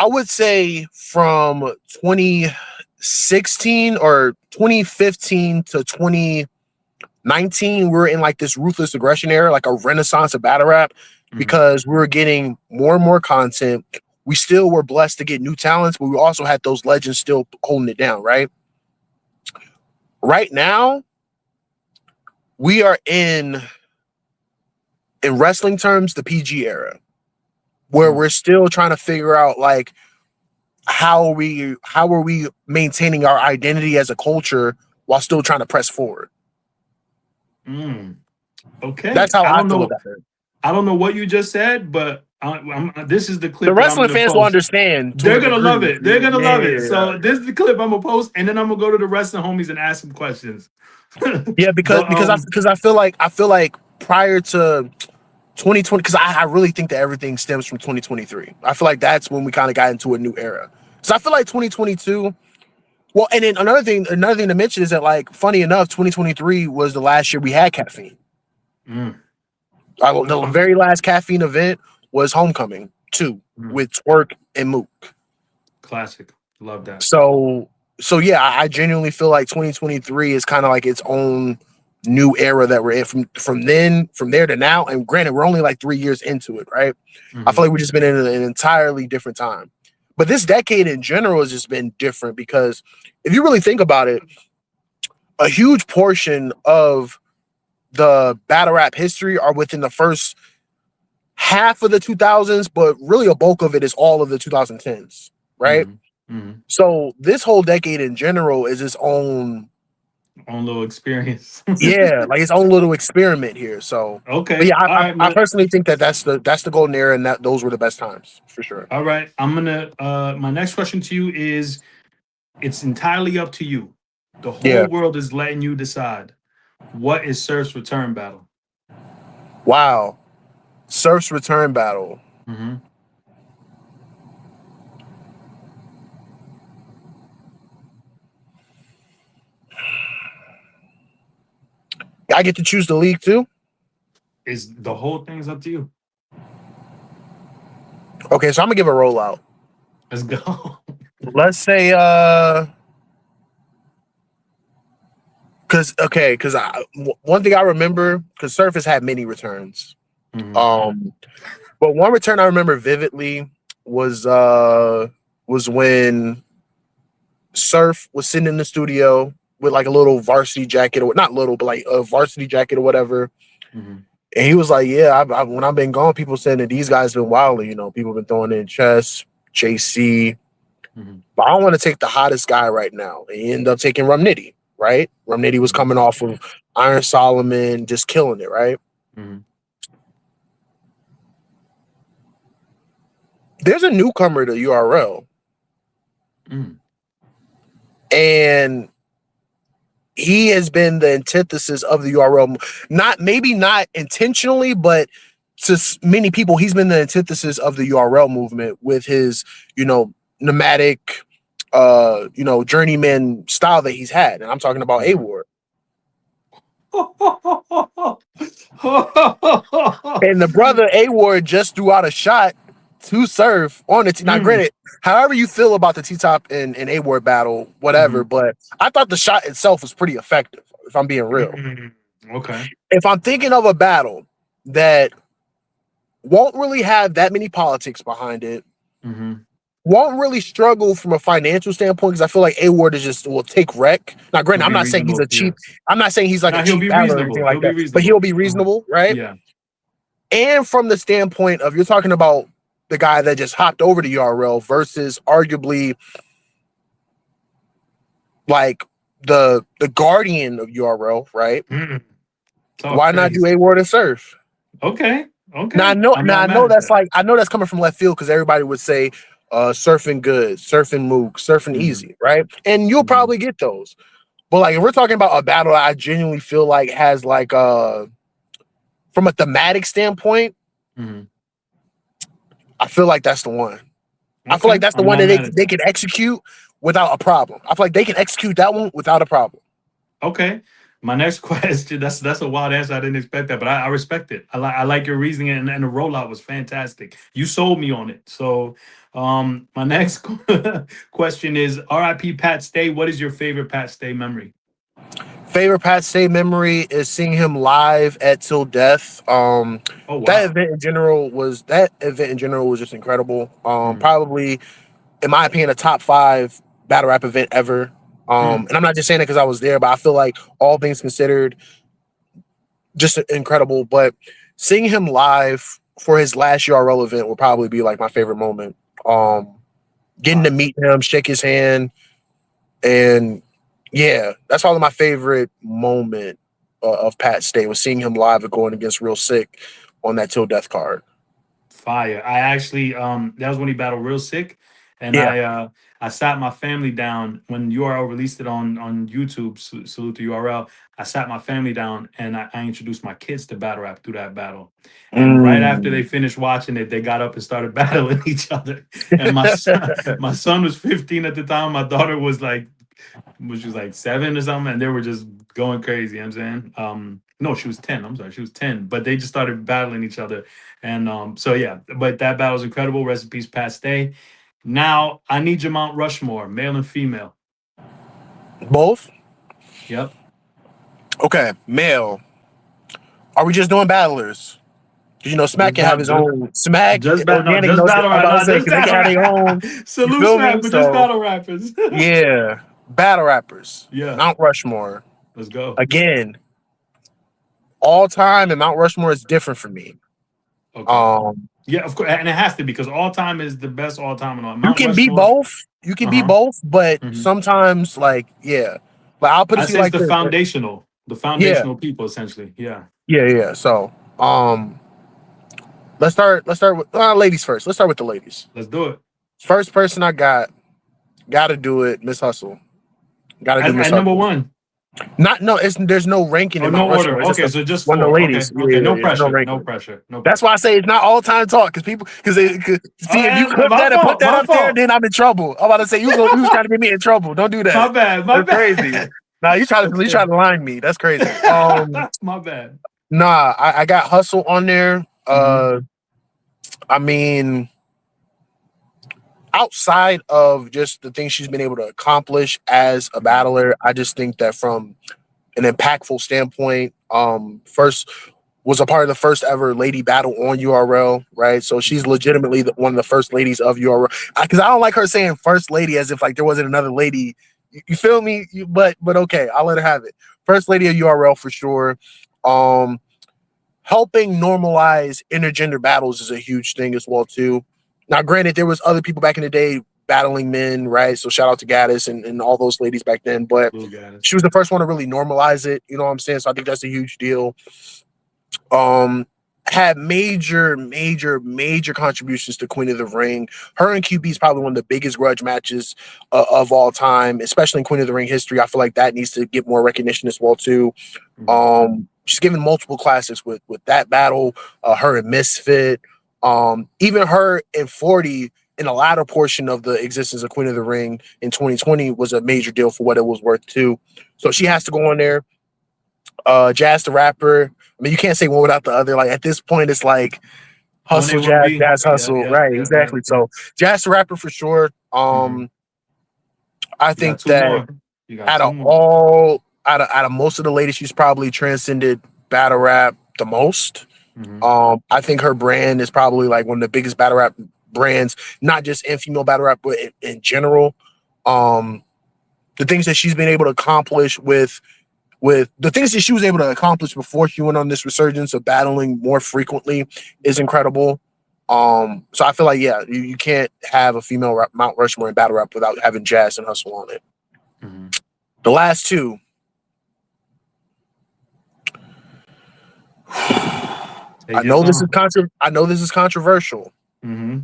I would say from 2016 or 2015 to 2019, we were in like this ruthless aggression era, like a renaissance of battle rap, because we were getting more and more content. We still were blessed to get new talents, but we also had those legends still holding it down, right? Right now, we are in wrestling terms, the PG era, where we're still trying to figure out like how are we maintaining our identity as a culture while still trying to press forward. Okay. That's how I feel about it. I don't know what you just said, but this is the clip The that I'm wrestling going to fans post. will understand. They're going to love it. They're going to love it. Yeah. So this is the clip I'm going to post, and then I'm going to go to the wrestling homies and ask them questions. Yeah, because I feel like prior to 2020, because I really think that everything stems from 2023. I feel like that's when we kind of got into a new era. So I feel like 2022. Well, and then another thing to mention is that, like, funny enough, 2023 was the last year we had caffeine. The very last caffeine event was Homecoming 2 with Twerk and Mook. Classic. Love that. So yeah, I genuinely feel like 2023 is kind of like its own new era that we're in from there to now. And granted, we're only like 3 years into it, right? I feel like we've just been in an entirely different time. But this decade in general has just been different because if you really think about it, a huge portion of the battle rap history are within the first half of the 2000s, but really a bulk of it is all of the 2010s, right? So this whole decade in general is its own little experience. Yeah, like its own little experiment here. So okay, but yeah, I right, personally think that's the golden era, and that those were the best times for sure. All right, I'm gonna. My next question to you is, it's entirely up to you. The whole world is letting you decide. What is Surf's return battle? Wow, Surf's return battle. I get to choose the league too? Is the whole thing's up to you. Okay, so I'm gonna give a rollout. Let's go. Let's say because one thing I remember, because Surf has had many returns. But one return I remember vividly was when Surf was sitting in the studio with like a little varsity jacket, or not little, but like a varsity jacket or whatever. And he was like, yeah, when I've been gone, people saying that these guys been wilding, you know, people been throwing in Chess, JC, but I don't want to take the hottest guy right now. And he ended up taking Rum Nitty, right? Rum Nitty was coming off of Iron Solomon, just killing it, right? There's a newcomer to URL. And he has been the antithesis of the URL. Maybe not intentionally, but to many people, he's been the antithesis of the URL movement with his, you know, nomadic, you know, journeyman style that he's had. And I'm talking about A-Ward. And the brother A-Ward just threw out a shot to Surf on the now granted, however you feel about the T-Top and A-Ward battle, whatever, but I thought the shot itself was pretty effective, if I'm being real. Okay. If I'm thinking of a battle that won't really have that many politics behind it, won't really struggle from a financial standpoint, because I feel like A-Ward is just will take wreck. Now, granted, I'm not saying he's a cheap, I'm not saying he's like a cheap battler or anything like that, but he'll be reasonable, right? Yeah. And from the standpoint of, you're talking about the guy that just hopped over to URL versus arguably like the guardian of URL, right? Why not do A-Ward and Surf? Okay. Now I know that's like, I know that's coming from left field, because everybody would say Surfing Good, Surfing Mook, Surfing Eazy, right? And you'll probably get those. But like, if we're talking about a battle I genuinely feel like has like from a thematic standpoint, I feel like that's the one. I feel like that's the one that they can execute without a problem. I feel like they can execute that one without a problem. Okay. My next question, that's a wild answer. I didn't expect that, but I respect it. I like your reasoning, and the rollout was fantastic. You sold me on it. So my next question is RIP Pat Stay. What is your favorite Pat Stay memory? Favorite Pat Stay memory is seeing him live at Till Death. Oh wow. That event in general was just incredible. Mm, Probably in my opinion, a top 5 battle rap event ever. mm. And I'm not just saying it because I was there, but I feel like all things considered, just incredible. But seeing him live for his last URL event would probably be like my favorite moment. Um, Getting to Fire. meet him, shake his hand, and yeah, that's probably my favorite moment of Pat Stay was seeing him live and going against Real Sick on that Till Death card. Fire. I actually that was when he battled Real Sick, and Yeah. I sat my family down when URL released it on YouTube. Salute to URL. I sat my family down and I introduced my kids to battle rap through that battle. And right after they Mm. finished watching it, they got up and started battling each other. And my son was 15 at the time. My daughter was like she was like 7 or something, and they were just going crazy. You know what I'm saying? No, she was 10. I'm sorry, she was 10. But they just started battling each other. And so yeah, but that battle was incredible. Rest in peace, Pat Stay. Now I need your Mount Rushmore, male and female. Both? Yep. Okay, male. Are we just doing battlers? Because you know, Smack Just can have battle, his own. Smack, no, Organic just knows. battle I'm rap, about to no, say just because they can battle have their own. rap. You Salute feel me? Smack, but just So battle rappers. yeah, battle rappers. Yeah, Mount Rushmore let's go. again. All time and Mount Rushmore is different for me. Okay. Um, Yeah, of course, and it has to be because all time is the best all time and all. you Mount can be Rushmore. both. You can Uh be huh. both, but Hmm. sometimes, like, yeah, like I'll put it I'd to you say it's like the this. foundational, Yeah, people essentially. Yeah, yeah. So, let's start. Let's start with ladies first. Let's start with the ladies. let's do it. First person I got to do it. Miss Hustle. Got to do Miss At number Hustle. one. Not no. It's there's no ranking Oh, in Mount no order. Rushmore. It's just Okay, so just one of the four. Okay, ladies. okay. No There's no pressure. No ranking. pressure. No That's why I pressure. say it's not all time talk because people see if you clip My that and put fault. that My up there, fault. then I'm in trouble. I'm about to say you was trying to get me in trouble. Don't do My that. bad. My That's crazy. bad. Nah, you Okay. try to line me. That's crazy. My bad. Nah, I got Hustle on there. Hmm. I mean, outside of just the things she's been able to accomplish as a Hmm. battler, I just think that from an impactful standpoint, first was a part of the first ever lady battle on URL, right? So she's legitimately one of the first ladies of URL. Because I don't like her saying first lady as if like there wasn't another lady. You feel me? But okay, I'll let her have it. First lady of URL for sure. Um, Helping normalize intergender battles is a huge thing as well too. Now, granted, there was other people back in the day battling men, right? So shout out to Gaddis and all those ladies back then. But Blue guys. she was the first one to really normalize it. You know what I'm saying? So I think that's a huge deal. Um, had major contributions to Queen of the Ring. Her and QB is probably one of the biggest grudge matches of all time, especially in Queen of the Ring history. I feel like that needs to get more recognition as well too. Hmm. She's given multiple classics with that battle, her and Misfit, even her and 40 in the latter portion of the existence of Queen of the Ring in 2020 was a major deal for what it was worth too. So she has to go on there. Jazz the Rapper. I mean, you can't say one without the other. Like at this point, it's like One A, hustle, one jazz, B. jazz, Yeah, hustle. yeah, Right, yeah, yeah, exactly. yeah. So Jazz the Rapper for sure. Hmm. I You got think two that more. You got two more. out of most of the ladies, she's probably transcended battle rap the most. Hmm. I think her brand is probably like one of the biggest battle rap brands, not just in female battle rap, but in general. Um, the things that she's been able to accomplish with the things that she was able to accomplish before she went on this resurgence of battling more frequently is incredible. So I feel like yeah, you can't have a female Mount Rushmore in battle rap without having Jazz and Hustle on it. Hmm. The last two, Take your time. I know this is controversial. Hmm.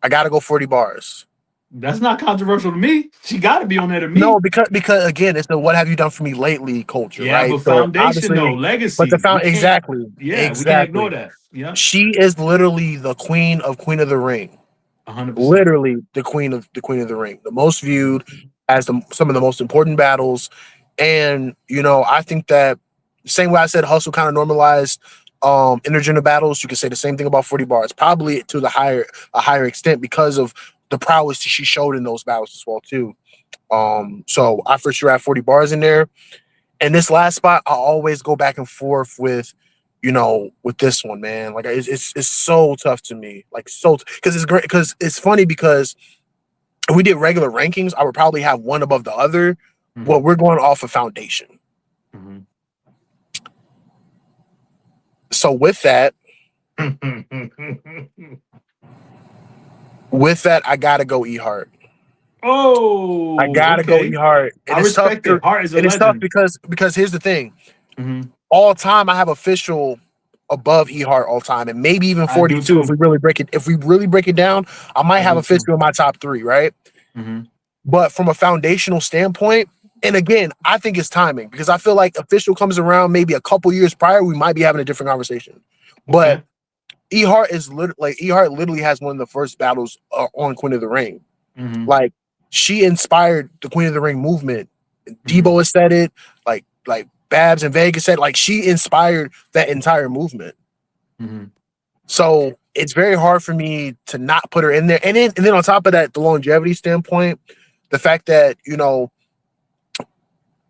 I gotta go 40 bars. That's not controversial to me. She got to be on there to No, me. because again, it's the what have you done for me lately culture, Yeah, right? but So foundation though, obviously, but the legacy. We found can't. exactly, Yeah, we can't ignore exactly. that. Yeah, She is literally the queen of Queen of the Ring. 100%. Literally the queen of the Ring. The most viewed, has some of the most important battles. And I think that same way I said hustle kind of normalized intergender battles, you can say the same thing about 40 bars, probably to a higher extent because of the prowess that she showed in those battles as well too. So I for sure have 40 bars in there. And this last spot, I always go back and forth with, with this one, man. Like it's so tough to me, like so because it's great because it's funny because if we did regular rankings, I would probably have one above the other. Well, we're going off of foundation. Mm-hmm. So with that, I gotta go E Heart. Oh, I gotta go E okay. Heart. I respect it. Heart is a It is tough legend. because here's the thing. Mm-hmm. All time, I have official above E Heart all time, and maybe even I do 42 if too. we really break it. If we really break it down, I might I have do too. official in my top 3, right? Mm-hmm. But from a foundational standpoint, and again, I think it's timing because I feel like official comes around maybe a couple years prior, we might be having a different conversation. But Okay. E Heart E Heart literally has one of the first battles on Queen of the Ring. Mm-hmm. Like she inspired the Queen of the Ring movement. Mm-hmm. Debo has said it, like Babs and Vegas said, like she inspired that entire movement. Mm-hmm. So it's very hard for me to not put her in there. And then on top of that, the longevity standpoint, the fact that,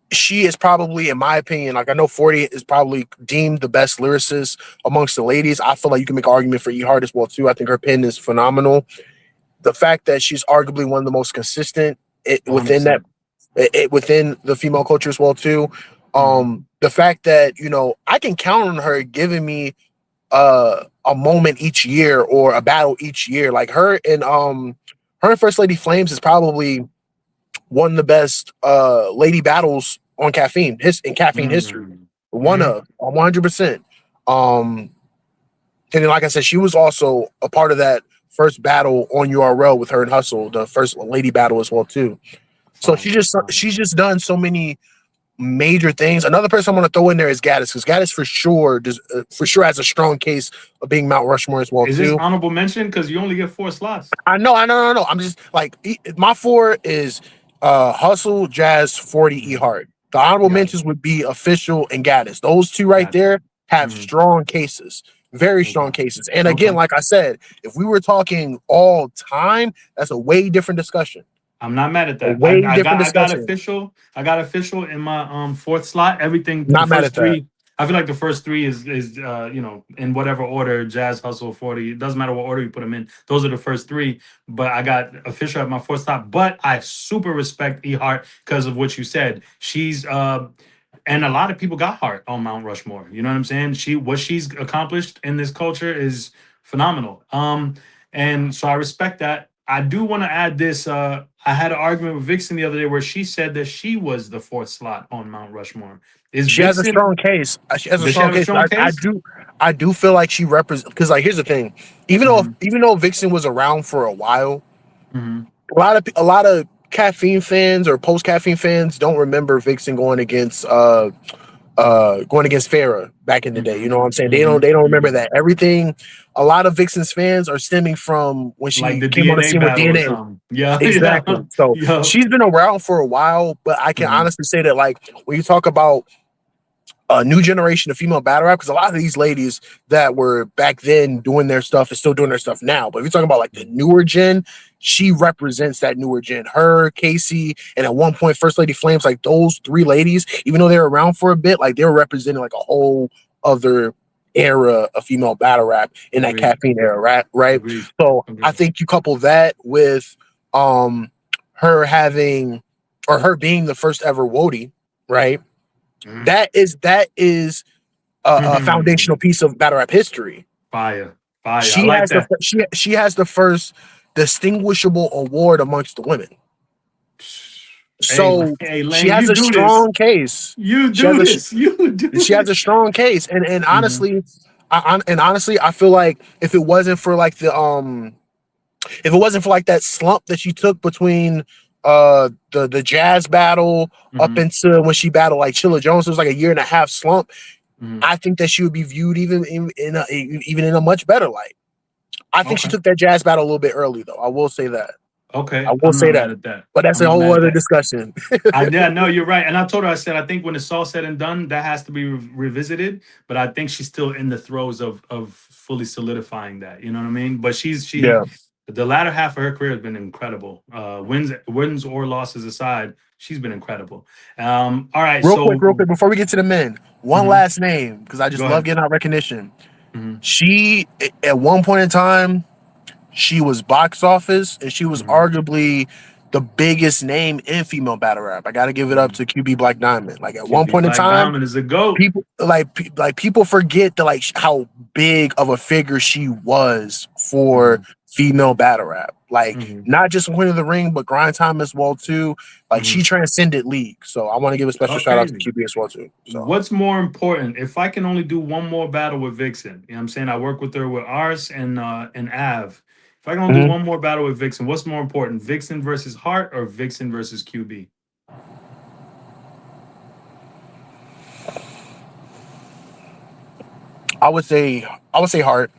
she is probably, in my opinion, like I know 40 is probably deemed the best lyricist amongst the ladies. I feel like you can make an argument for E Hart as well too. I think her pen is phenomenal. The fact that she's arguably one of the most consistent within 100%. within the female culture as well too. Mm-hmm. The fact that I can count on her giving me a moment each year or a battle each year. Like her and First Lady Flames is probably one of the best lady battles on caffeine history. One Mm-hmm. of 100%. And then, like I said, she was also a part of that first battle on URL with her and Hustle, the first lady battle as well too. So Fire. she's just done so many major things. Another person I want to throw in there is Gaddis, because Gaddis for sure has a strong case of being Mount Rushmore as well Is this too. honorable mention? Because you only get 4 slots. I know. I'm just like my 4 is Hustle, Jazz, 40, E Hart. The honorable Got it. mentions would be Official and Gaddis. Those 2 right Got it. there have Mm-hmm. strong cases, very strong Okay. cases. And again, Okay. like I said, if we were talking all time, that's a way different discussion. I'm not mad at A that. way different I got discussion. official. I got official in my 4th slot. Everything the Not mad at first that. 3. I feel like the first 3 is in whatever order, Jazz, Hustle, 40. It doesn't matter what order you put them in. Those are the first 3. But I got official at my 4th slot. But I super respect E Hart because of what you said. She's and a lot of people got Hart on Mount Rushmore. You know what I'm saying? What she's accomplished in this culture is phenomenal. And so I respect that. I do want to add this. I had an argument with Vixen the other day where she said that she was the 4th slot on Mount Rushmore. Is She has a Vixen? strong case. She has a Does she strong have a case. strong I case? do feel like she represents, because like here's the thing, Mm-hmm. even though Vixen was around for a while, Mm-hmm. a lot of caffeine fans or post caffeine fans don't remember Vixen going against Farrah back in the day. You know what I'm saying? Mm-hmm. They don't remember Mm-hmm. that. Everything, a lot of Vixen's fans are stemming from when Like she the came on the DNA scene with battle or DNA. something. Yeah, yeah, Exactly. So yeah. she's been around for a while, but I can Mm-hmm. honestly say that like when you talk about a new generation of female battle rap, because a lot of these ladies that were back then doing their stuff is still doing their stuff now. But if you're talking about like the newer gen, she represents that newer gen. Her, Casey, and at one point First Lady Flames, like those 3 ladies, even though they were around for a bit, like they were representing like a whole other era of female battle rap in that Agreed. caffeine era, right? Agreed. So I Agreed. think you couple that with her having, or her being the first ever Wody, right? Mm-hmm. That is a foundational piece of battle rap history. Fire. Fire. I She like has that. she has the first distinguishable award amongst the women. Hey, So hey, she Lang, has you a do this. strong case. You She has do this. You do she has a this. strong case, and Mm-hmm. honestly, I feel like if it wasn't for like if it wasn't for like that slump that she took between the jazz battle up Mm-hmm. into when she battled like Chilla Jones, it was like a year and a half slump. Mm-hmm. I think that she would be viewed even in a much better light. I think she Okay. took that jazz battle a little bit early, though. I will say that. Okay, I will I'm say not that, mad at that. but that's I'm a not whole mad at other that. discussion. Yeah, no, you're right. And I told her, I said, I think when it's all said and done, that has to be revisited. But I think she's still in the throes of fully solidifying that. You know what I mean? But Yeah. the latter half of her career has been incredible. Wins or losses aside, she's been incredible. All right, so Real quick, before we get to the men, one mhm, last name because I just go love ahead. getting out recognition. Hmm. She, at one point in time, she was box office and she was Hmm. arguably the biggest name in female battle rap. I got to give it up Hmm. to QB Black Diamond. Like at one QB point in Black time, Diamond is a goat. people like people forget that like how big of a figure she was for Hmm. female battle rap. Like Hmm. not just Queen of the Ring, but Grind Time as well too. Like Hmm. she transcended league. So I want to give a special shout out to Okay. QB as well too. So What's more important? If I can only do one more battle with Vixen, you know what I'm saying? I work with her with Ars and Av. If I can only do mhm. one more battle with Vixen, what's more important? Vixen versus Hart or Vixen versus QB? I would say Hart.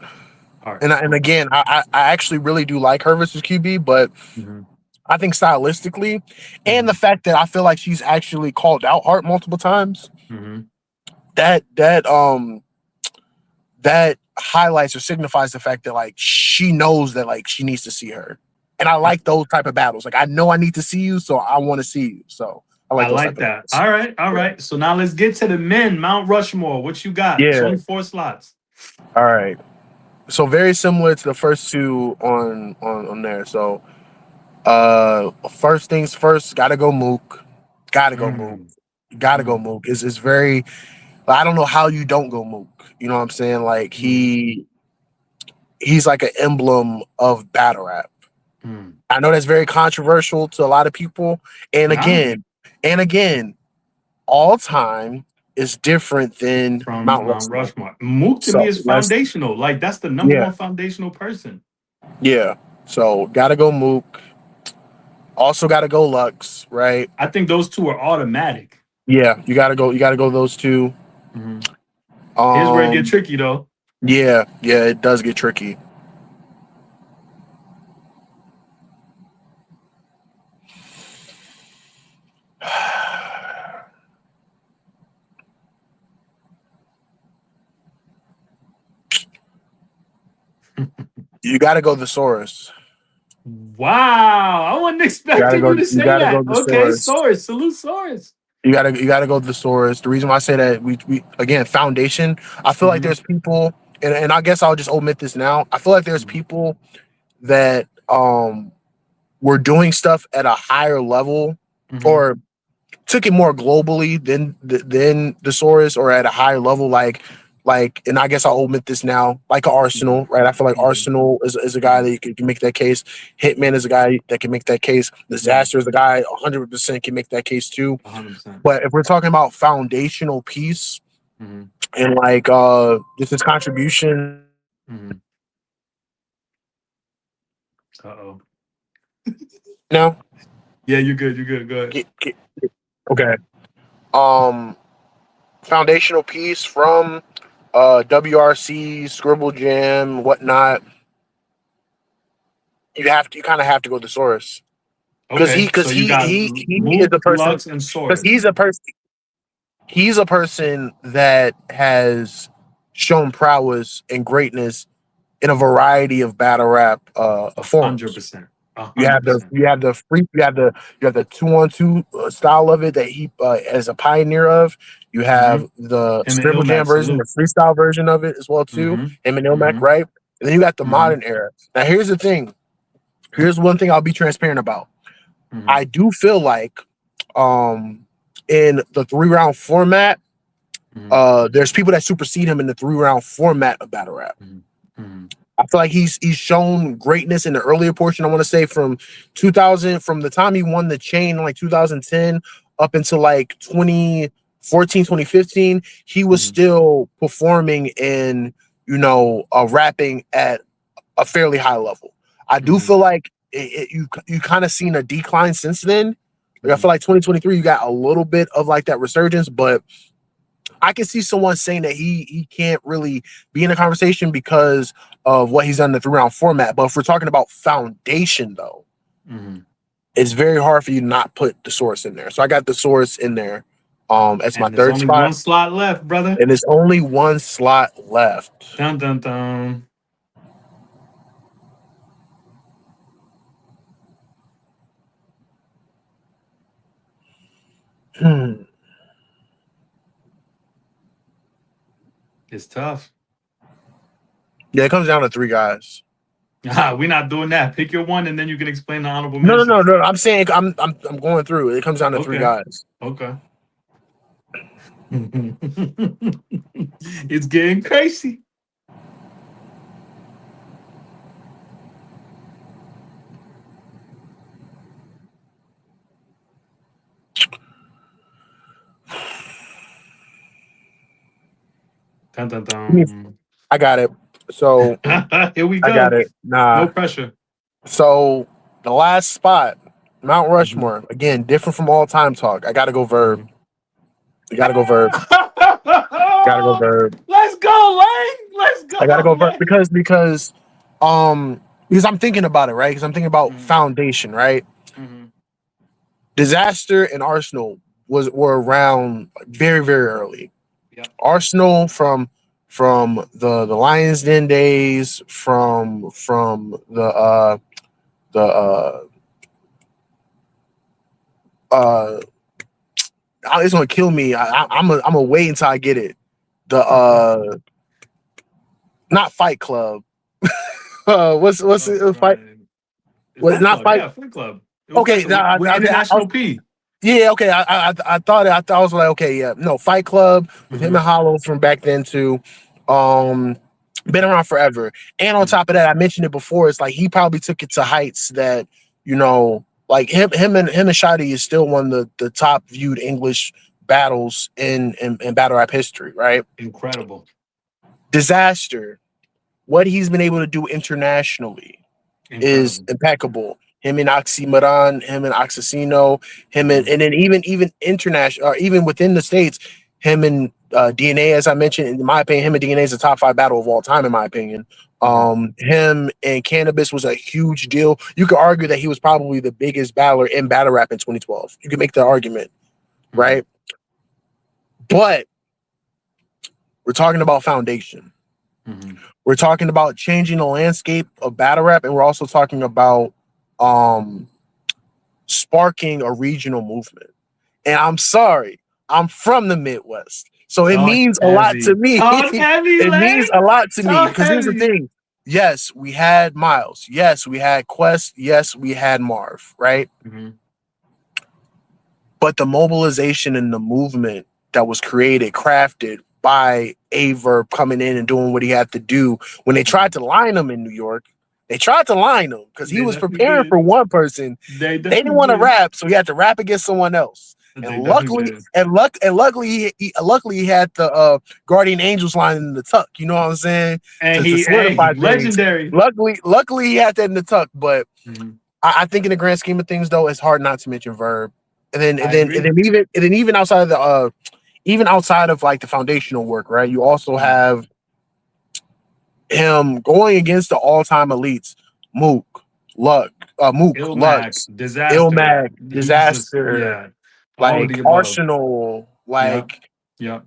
Hart. And Okay. again, I actually really do like her versus QB, but Hmm. I think stylistically, and the Hmm. fact that I feel like she's actually called out Hart multiple times, Hmm. that that highlights or signifies the fact that like she knows that like she needs to see her. And I like those type of battles. Like I know I need to see you, so I want to see you. So I I like those type like of that. battles. All right. All Yeah. right. So now let's get to the men. Mount Rushmore. What you got? It's Yeah. only 4 slots. All right. So very similar to the first two on there. So first things first, gotta go Mook. Gotta go Mook. Mm, Gotta go mm, Mook. Is very I don't know how you don't go Mook. You know what I'm saying? Like mm, he's like an emblem of battle rap. mm. I know that's very controversial to a lot of people. And Nah, again, all time is different than from Mount Mount Rushmore. Rushmore. Mook to me So is let's foundational. Like that's the number yeah, one foundational person. yeah. So gotta go Mook. Also gotta go Lux, right? I think those two are automatic. Yeah, you gotta go those two. Mhm. Here's where it get Um tricky though. yeah, it does get tricky. You gotta go Thesaurus. Wow, I wasn't expecting you to You say gotta go that. Okay, Thesaurus. Source, salute Source. You gotta go Thesaurus. The reason why I say that we again foundation. I feel like Mm-hmm. there's people, and I guess I'll just omit this now. I feel like there's people that were doing stuff at a higher level, Mm-hmm. or took it more globally than Thesaurus, or at a higher level, and I guess I'll omit this now, like a Mm-hmm. Arsenal, right? I feel like Mm-hmm. Arsenal is a guy Mm-hmm. that you can make that case. Hitman is a guy that can make that case. Mm-hmm. Disaster is a guy 100% can make that case too. 100%. But if we're talking about foundational piece Mm-hmm. and like just his contribution Mm-hmm. Uh-oh. now, Yeah, you're good. You're good. Go ahead. okay. Um Foundational piece from WRC, Scribble Jam, whatnot. You kind of have to go to source because Okay, so you got he is a Mook, person Lux, and because Source. he's a person that has shown prowess and greatness in a variety of battle rap A hundred forms. percent. 100%. You have the 2-on-2 style of it that he as a pioneer of. You Mm-hmm. have the Him and Scribble Jam Ilmac, version, the salute. freestyle version of it as well too. Mm-hmm. Him and Ilmac, Mm-hmm. right? And then you got the Mm-hmm. modern era. Now here's the thing. Here's one thing I'll be transparent about. Mm-hmm. I do feel like um in the 3 round format, Mm-hmm. there's people that supersede him in the 3 round format of battle rap. Mm-hmm. I feel like he's shown greatness in the earlier portion. I want to say from 2000, from the time he won the chain in like 2010 up until like 2014, 2015, he was Mm-hmm. still performing and rapping at a fairly high level. I do Mm-hmm. feel like you kind of seen a decline since then. Like I Mm-hmm. feel like 2023 you got a little bit of like that resurgence, but I can see someone saying that he can't really be in a conversation because of what he's done in the 3 round format. But if we're talking about foundation, though, Mhm. It's very hard for you to not put the source in there. So I got the source in there as my And there's third only spot, one slot left, brother. and there's only one slot left. Dun dun dun. Hmm. It's tough. Yeah, it comes down to three guys. We're not doing that. Pick your one, and then you can explain the honorable No, no, no, mentions. no. I'm saying I'm going through it. It comes down to three Okay. guys. Okay. It's getting crazy. Dun dun dun. I got it. So Here we I got go. it. Nah. No pressure. So the last spot, Mount Mhm. Rushmore. Again, different from all time talk. I gotta go Verb. Mhm. You gotta go Verb. Gotta go Verb. Let's go, Lang. Let's I gotta go, go Verb Lang. because I'm thinking about it, right? Because I'm thinking about Mhm. foundation, right? Mhm. Disaster and Arsenal were around very, very early. Yep. Arsenal from the Lions Den days, from the uh it's gonna kill me. I'm gonna wait until I get it. The not Fight Club. What's Oh it? Fight? God. What? Fight Not Club. Fight. Yeah, Fight Club. It was Fight Okay, Club with International P. yeah, okay. I thought I was like, okay, yeah, no, Fight Club with him Mm-hmm. and Hollow from back then too. Um, been around forever. And on Mm-hmm. top of that, I mentioned it before. It's like he probably took it to heights that like him and Shadi is still one of the top viewed English battles in battle rap history, right? Incredible. Disaster. What he's been able to do internationally is Incredible. impeccable. Him and Oxymoron, him and Oxasino, him Mm-hmm. and then even international or even within the states, him and DNA, as I mentioned, in my opinion, him and DNA is the top 5 battle of all time, in my opinion. Mm-hmm. Him and Cannabis was a huge deal. You could argue that he was probably the biggest battler in battle rap in 2012. You could make the argument, Mm-hmm. right? But we're talking about foundation. Mm-hmm. We're talking about changing the landscape of battle rap, and we're also talking about um sparking a regional movement. And I'm sorry, I'm from the Midwest. So it Talk means a lot to heavy. me. Talk heavy, It means Lang. a lot to me Talk because here's the heavy. thing. Yes, we had Miles. Yes, we had Quest. Yes, we had Marv, right? Mm-hmm. But the mobilization and the movement that was created, crafted by Averb coming in and doing what he had to do when they tried to line him in New York, they tried to line him because he They was definitely preparing for did. one person. They They didn't definitely want to did. rap, so he had to rap against someone else. And They definitely luckily, did. luckily he had the Guardian Angels line in the tuck. You know what I'm saying? And To he, solidify hey, things. legendary. Luckily he had that in the tuck. But Mm-hmm. I think in the grand scheme of things, though, it's hard not to mention Verb. And then and I then and agree. then even outside of the even outside of like the foundational work, right? You also Mm-hmm. have him going against the all-time elites, Mook, Ilmac, Lux, disaster. Ilmac, He's just, Disaster, yeah, all of like the above. Arsenal, Yeah. like Yeah.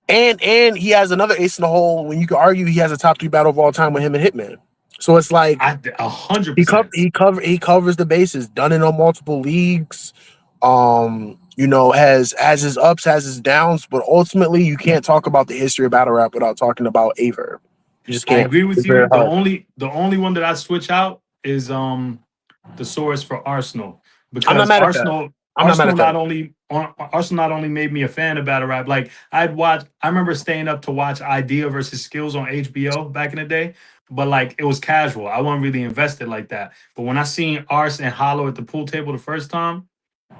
and he has another ace in the hole when you could argue he has a top 3 battle of all time with him and Hitman. So it's like I 100%. he covers the bases, done it on multiple leagues. Has his ups, has his downs, but ultimately you can't talk about the history of battle rap without talking about Averb. You just I can't. agree with It's very you. The hard. only the only one that I switch out is the source for Arsenal, I'm not because mad at that. I'm not mad at that. Arsenal not only made me a fan of battle rap. Like I remember staying up to watch Idea versus Skills on HBO back in the day, but like it was casual. I wasn't really invested like that. But when I seen Ars and Hollow at the pool table the first time,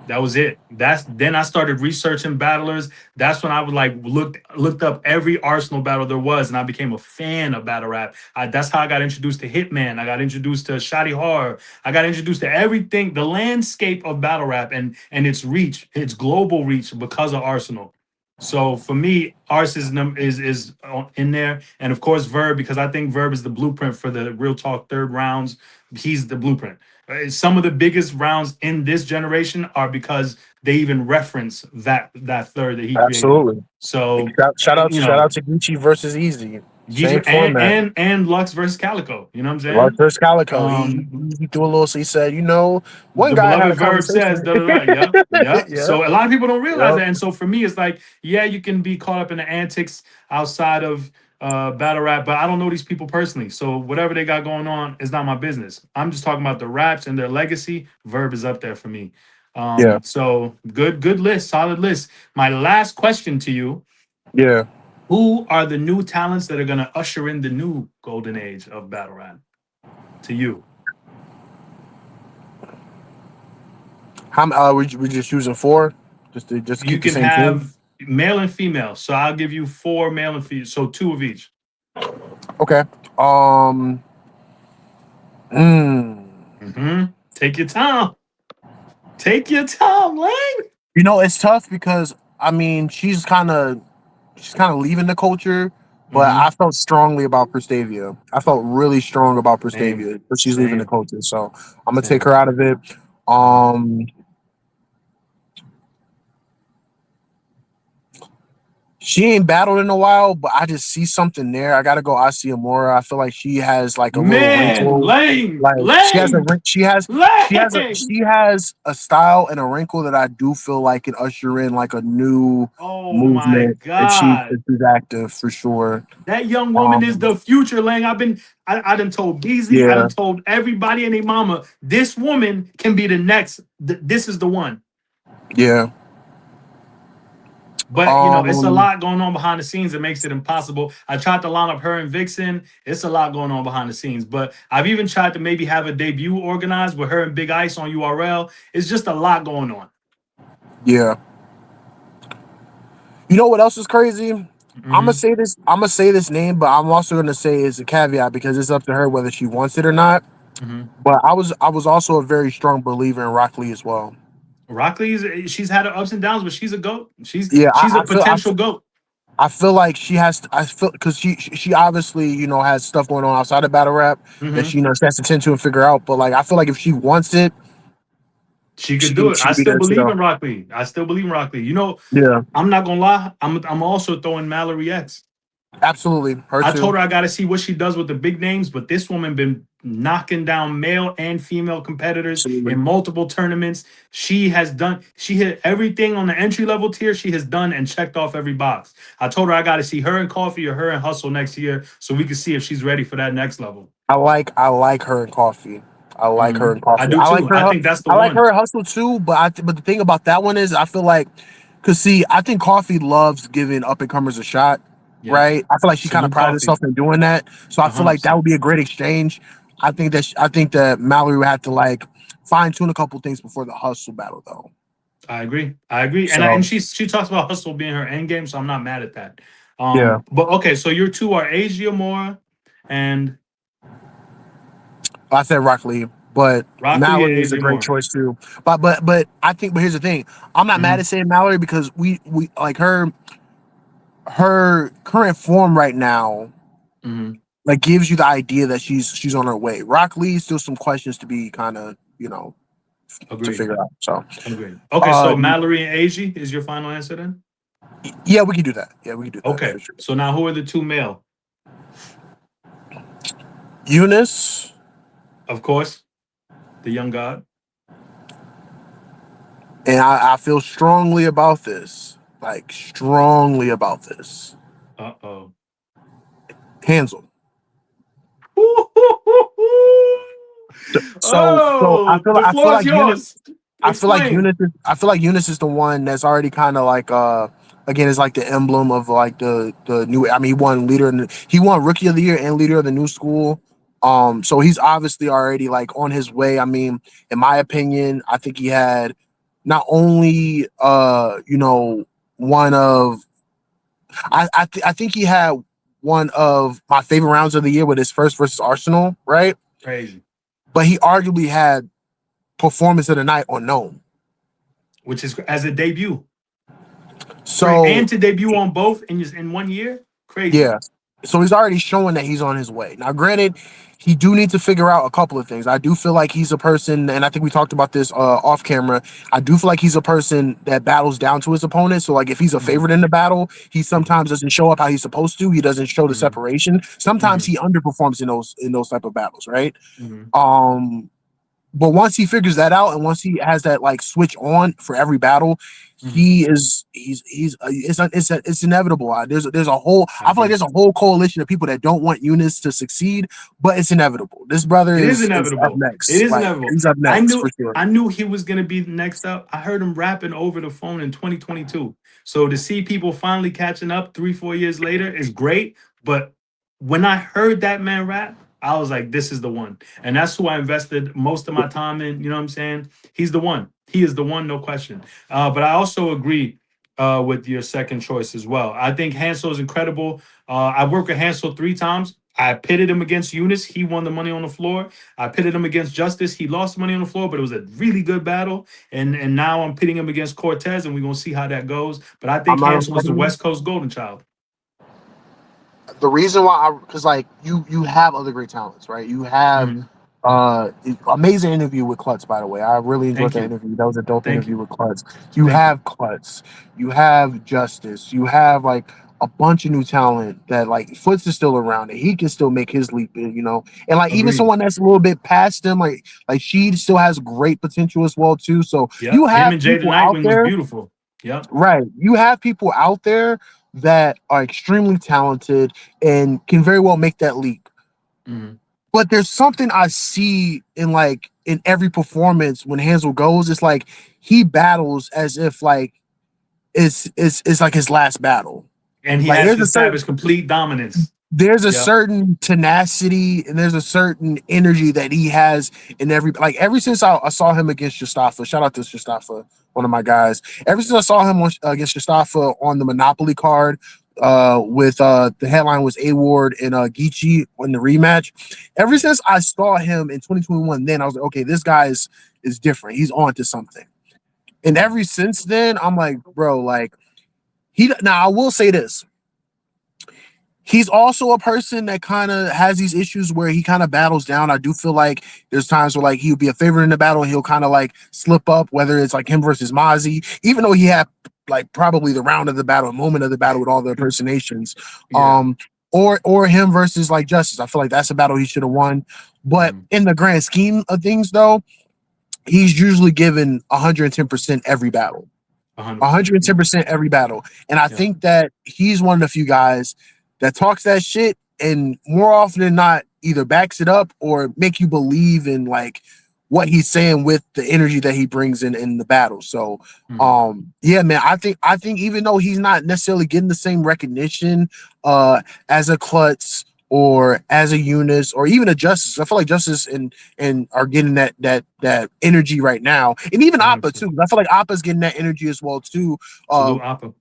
that was it. That's then I started researching battlers. That's when I would like looked up every Arsenal battle there was, and I became a fan of battle rap. That's how I got introduced to Hitman. I got introduced to Shotty Horror. I got introduced to everything, the landscape of battle rap and its reach, its global reach because of Arsenal. So for me, Ars is in there, and of course Verb, because I think Verb is the blueprint for the real talk third rounds. He's the blueprint. Some of the biggest rounds in this generation are because they even reference that third that he created. Absolutely. So you Shout know, out to Gucci versus Easy. Same Geechee and format. Lux versus Calico. You know what I'm Lars saying? versus Calico. Um, He threw a little. He said, one the guy had beloved a Verb says conversation. da da da. Yep, yep. Yeah. So a lot of people don't realize Yep. that, and so for me, it's like, yeah, you can be caught up in the antics outside of battle rap, but I don't know these people personally, so whatever they got going on is not my business. I'm just talking about the raps and their legacy. Verb is up there for me. Yeah. So good list, solid list. My last question to you: Yeah. who are the new talents that are going to usher in the new golden age of battle rap? To you, We just using four, just to you keep the can same team. have male and female. So I'll give you four male and female. So two of each. Okay. Um. mm, Take your time. Take your time, Lang. it's tough because I mean she's kind of leaving the culture, but Mm-hmm. I felt strongly about Prestavia. I felt really strong about Same. Prestavia, but she's leaving the Same. culture, so I'm gonna take Same. her out of it. Uh-huh. Um. She ain't battled in a while, but I just see something there. I gotta go Asi Amora. I feel like she has like a little Man, wrinkle. Lang, Like she has a Lang, wrin- Lang. she has a style and a wrinkle that I do feel like can usher in like a new Oh my movement if God. she's active for sure. That young woman is Um the future, Lang. I done told Beasley, I yeah, done told everybody and their mama, this woman can be the next. This is the one. yeah. But it's a Um lot going on behind the scenes that makes it impossible. I tried to line up her and Vixen. It's a lot going on behind the scenes. But I've even tried to maybe have a debut organized with her and Big Ice on URL. It's just a lot going on. yeah. You know what else is crazy? Hmm. I'm gonna say this name, but I'm also gonna say it's a caveat because it's up to her whether she wants it or not. Hmm. But I was also a very strong believer in Rock Lee as well. Rockley's she's had her ups and downs, but she's a goat. She's Yeah, she's a potential goat. I feel like she has. I feel because she obviously has stuff going on outside of battle rap that Hmm. she has to tend to and figure out. But like I feel like if she wants it, She could she do it. she I could be still there believe too. in Rockley. I still believe in Rockley. Yeah, I'm not gonna lie. I'm also throwing Mallory X. absolutely. Her I told too. her I got to see what she does with the big names, but this woman been knocking down male and female competitors Absolutely. in multiple tournaments. She has done. She hit everything on the entry level tier. She has done and checked off every box. I told her I got to see her in Coffee or her in Hustle next year, so we can see if she's ready for that next level. I like her in coffee. I like her in I coffee. do too. I think that's the I like one. her in hustle too. But the thing about that one is I feel like because see I think coffee loves giving up and comers a shot. Yeah. Right. I feel like she kind of Salute prides Coffee. herself in doing that. So I feel like that 100%. would be a great exchange. I think that Mallory would have to like fine tune a couple things before the hustle battle though. I agree. I agree. And So she talks about Hustle being her end game, so I'm not mad at that. yeah, But okay, so your two are Asia Moore and I said Rock Lee, but Rock Lee and Mallory is a Asia great Moore. choice too. But here's the thing: I'm not mad Hmm. at saying Mallory because we like her current form right now Hmm. like gives you the idea that she's on her way. Rock Lee still some questions to be kind of to Agreed. figure out. So Agreed. Okay, uh so Mallory and Asia is your final answer then? yeah, we can do that. Yeah, we can do that Okay. for sure. So now who are the two male? Eunice, Of course, the young god. and I feel strongly about this. Like strongly about this. Uh-oh. Hansel. So Oh, the I feel floor is like Eunice yours. Explain. I feel like Eunice is the one that's already kind of like again is like the emblem of like the new. I mean, he won rookie of the year and leader of the new school. So he's obviously already like on his way. I mean, in my opinion, I think he had not only one of I think he had one of my favorite rounds of the year with his first versus Arsenal, right? Crazy. But he arguably had performance of the night on Gnome. Which is as a debut. So And to debut on both in just in 1 year, crazy. yeah. So he's already showing that he's on his way. Now, granted, he do need to figure out a couple of things. I do feel like he's a person, and I think we talked about this off camera. I do feel like he's a person that battles down to his opponent. So, like, if he's a Hmm. favorite in the battle, he sometimes doesn't show up how he's supposed to. He doesn't show the Hmm. separation. Sometimes Hmm. he underperforms in those type of battles, right? Hmm. Um, but once he figures that out, and once he has that like switch on for every battle, Hmm. it's inevitable. There's a whole, I I feel like agree. there's a whole coalition of people that don't want Eunice to succeed, but it's inevitable. This brother It is is up inevitable. It next. is Like inevitable. he's up I next for knew sure. I knew he was gonna be next up. I heard him rapping over the phone in 2022. So to see people finally catching up 3, 4 years later is great. But when I heard that man rap, I was like, this is the one. And that's who I invested most of my time in. You know what I'm saying? He's the one. He is the one, no question. But I also agree with your second choice as well. I think Hansel is incredible. I worked with Hansel 3 times. I pitted him against Eunice. He won the money on the floor. I pitted him against Justice. He lost the money on the floor, but it was a really good battle. And now I'm pitting him against Cortez, and we're gonna see how that goes. But I I'm think not Hansel is the lying. West Coast golden child. The reason why because like you have other great talents, right? You have Mhm. amazing interview with Klutz, by the way. I really enjoyed Thank that you. interview. That was a dope Thank interview you. with Klutz. You Thank you. have Klutz, you have Justice, you have like a bunch of new talent that like Foots is still around and he can still make his leap, and like even Agreed. someone that's a little bit past him, like she still has great potential as well too. So you Yep. Him have and Jada people out Nightwing was there. beautiful. Yep. Right. You have people out there that are extremely talented and can very well make that leap. Mhm. But there's something I see in every performance when Hansel goes, it's like he battles as if like it's like his last battle. And he Like has to establish complete dominance. there's a Yep. certain tenacity and there's a certain energy that he has in every like ever since I saw him against Mustafa. Shout out to Mustafa, one of my guys. Ever since I saw him against Mustafa on the Monopoly card, with the headline was A Ward and Geechee in the rematch. Ever since I saw him in 2021, then I was like, okay, this guy is different. He's on to something. And Mhm. ever since then, I'm like, bro, like he now I will say this. He's also a person that kind of has these issues where he kind of battles down. I do feel like there's times where like he'll be a favorite in the battle and he'll kind of like slip up, whether it's like him versus Mozzie, even though he had like probably the round of the battle, moment of the battle with all the impersonations. Yeah. Or him versus like Justice. I feel like that's a battle he should have won. But Mhm. in the grand scheme of things, though, he's usually given 110% every battle. 100%. Yeah. 110% every battle. And I Yeah. think that he's one of the few guys that talks that shit and more often than not either backs it up or make you believe in like what he's saying with the energy that he brings in the battle. So Mhm. yeah, man, I think even though he's not necessarily getting the same recognition as a Klutz or as a Eunice or even a Justice. I feel like Justice and are getting that energy right now, and even Appa 100%. too. I feel like Appa's getting that energy as well too. Uh, Salute Appa.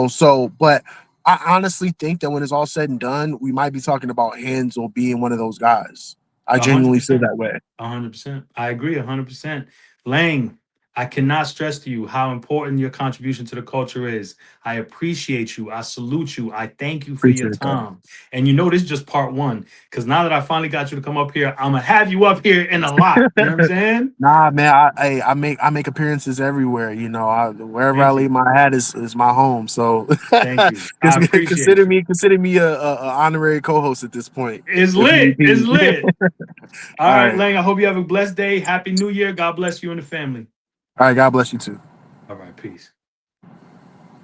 so but I honestly think that when it's all said and done, we might be talking about Hansel being one of those guys. I A hundred genuinely feel percent. that way. 100%. I agree 100%. Lang, I cannot stress to you how important your contribution to the culture is. I appreciate you. I salute you. I thank you for your Appreciate that. time. And you know, this is just part one. Because now that I finally got you to come up here, I'm going to have you up here in a lot. You know what I'm saying? Nah, man, I make appearances everywhere. Wherever I Thank lay you. my hat is my home. So Thank you. I consider appreciate you. me a honorary co-host at this point, It's if need lit. It's be. lit. All All right, right, Lang, I hope you have a blessed day. Happy New Year. God bless you and the family. all right. God bless you too. All right, peace.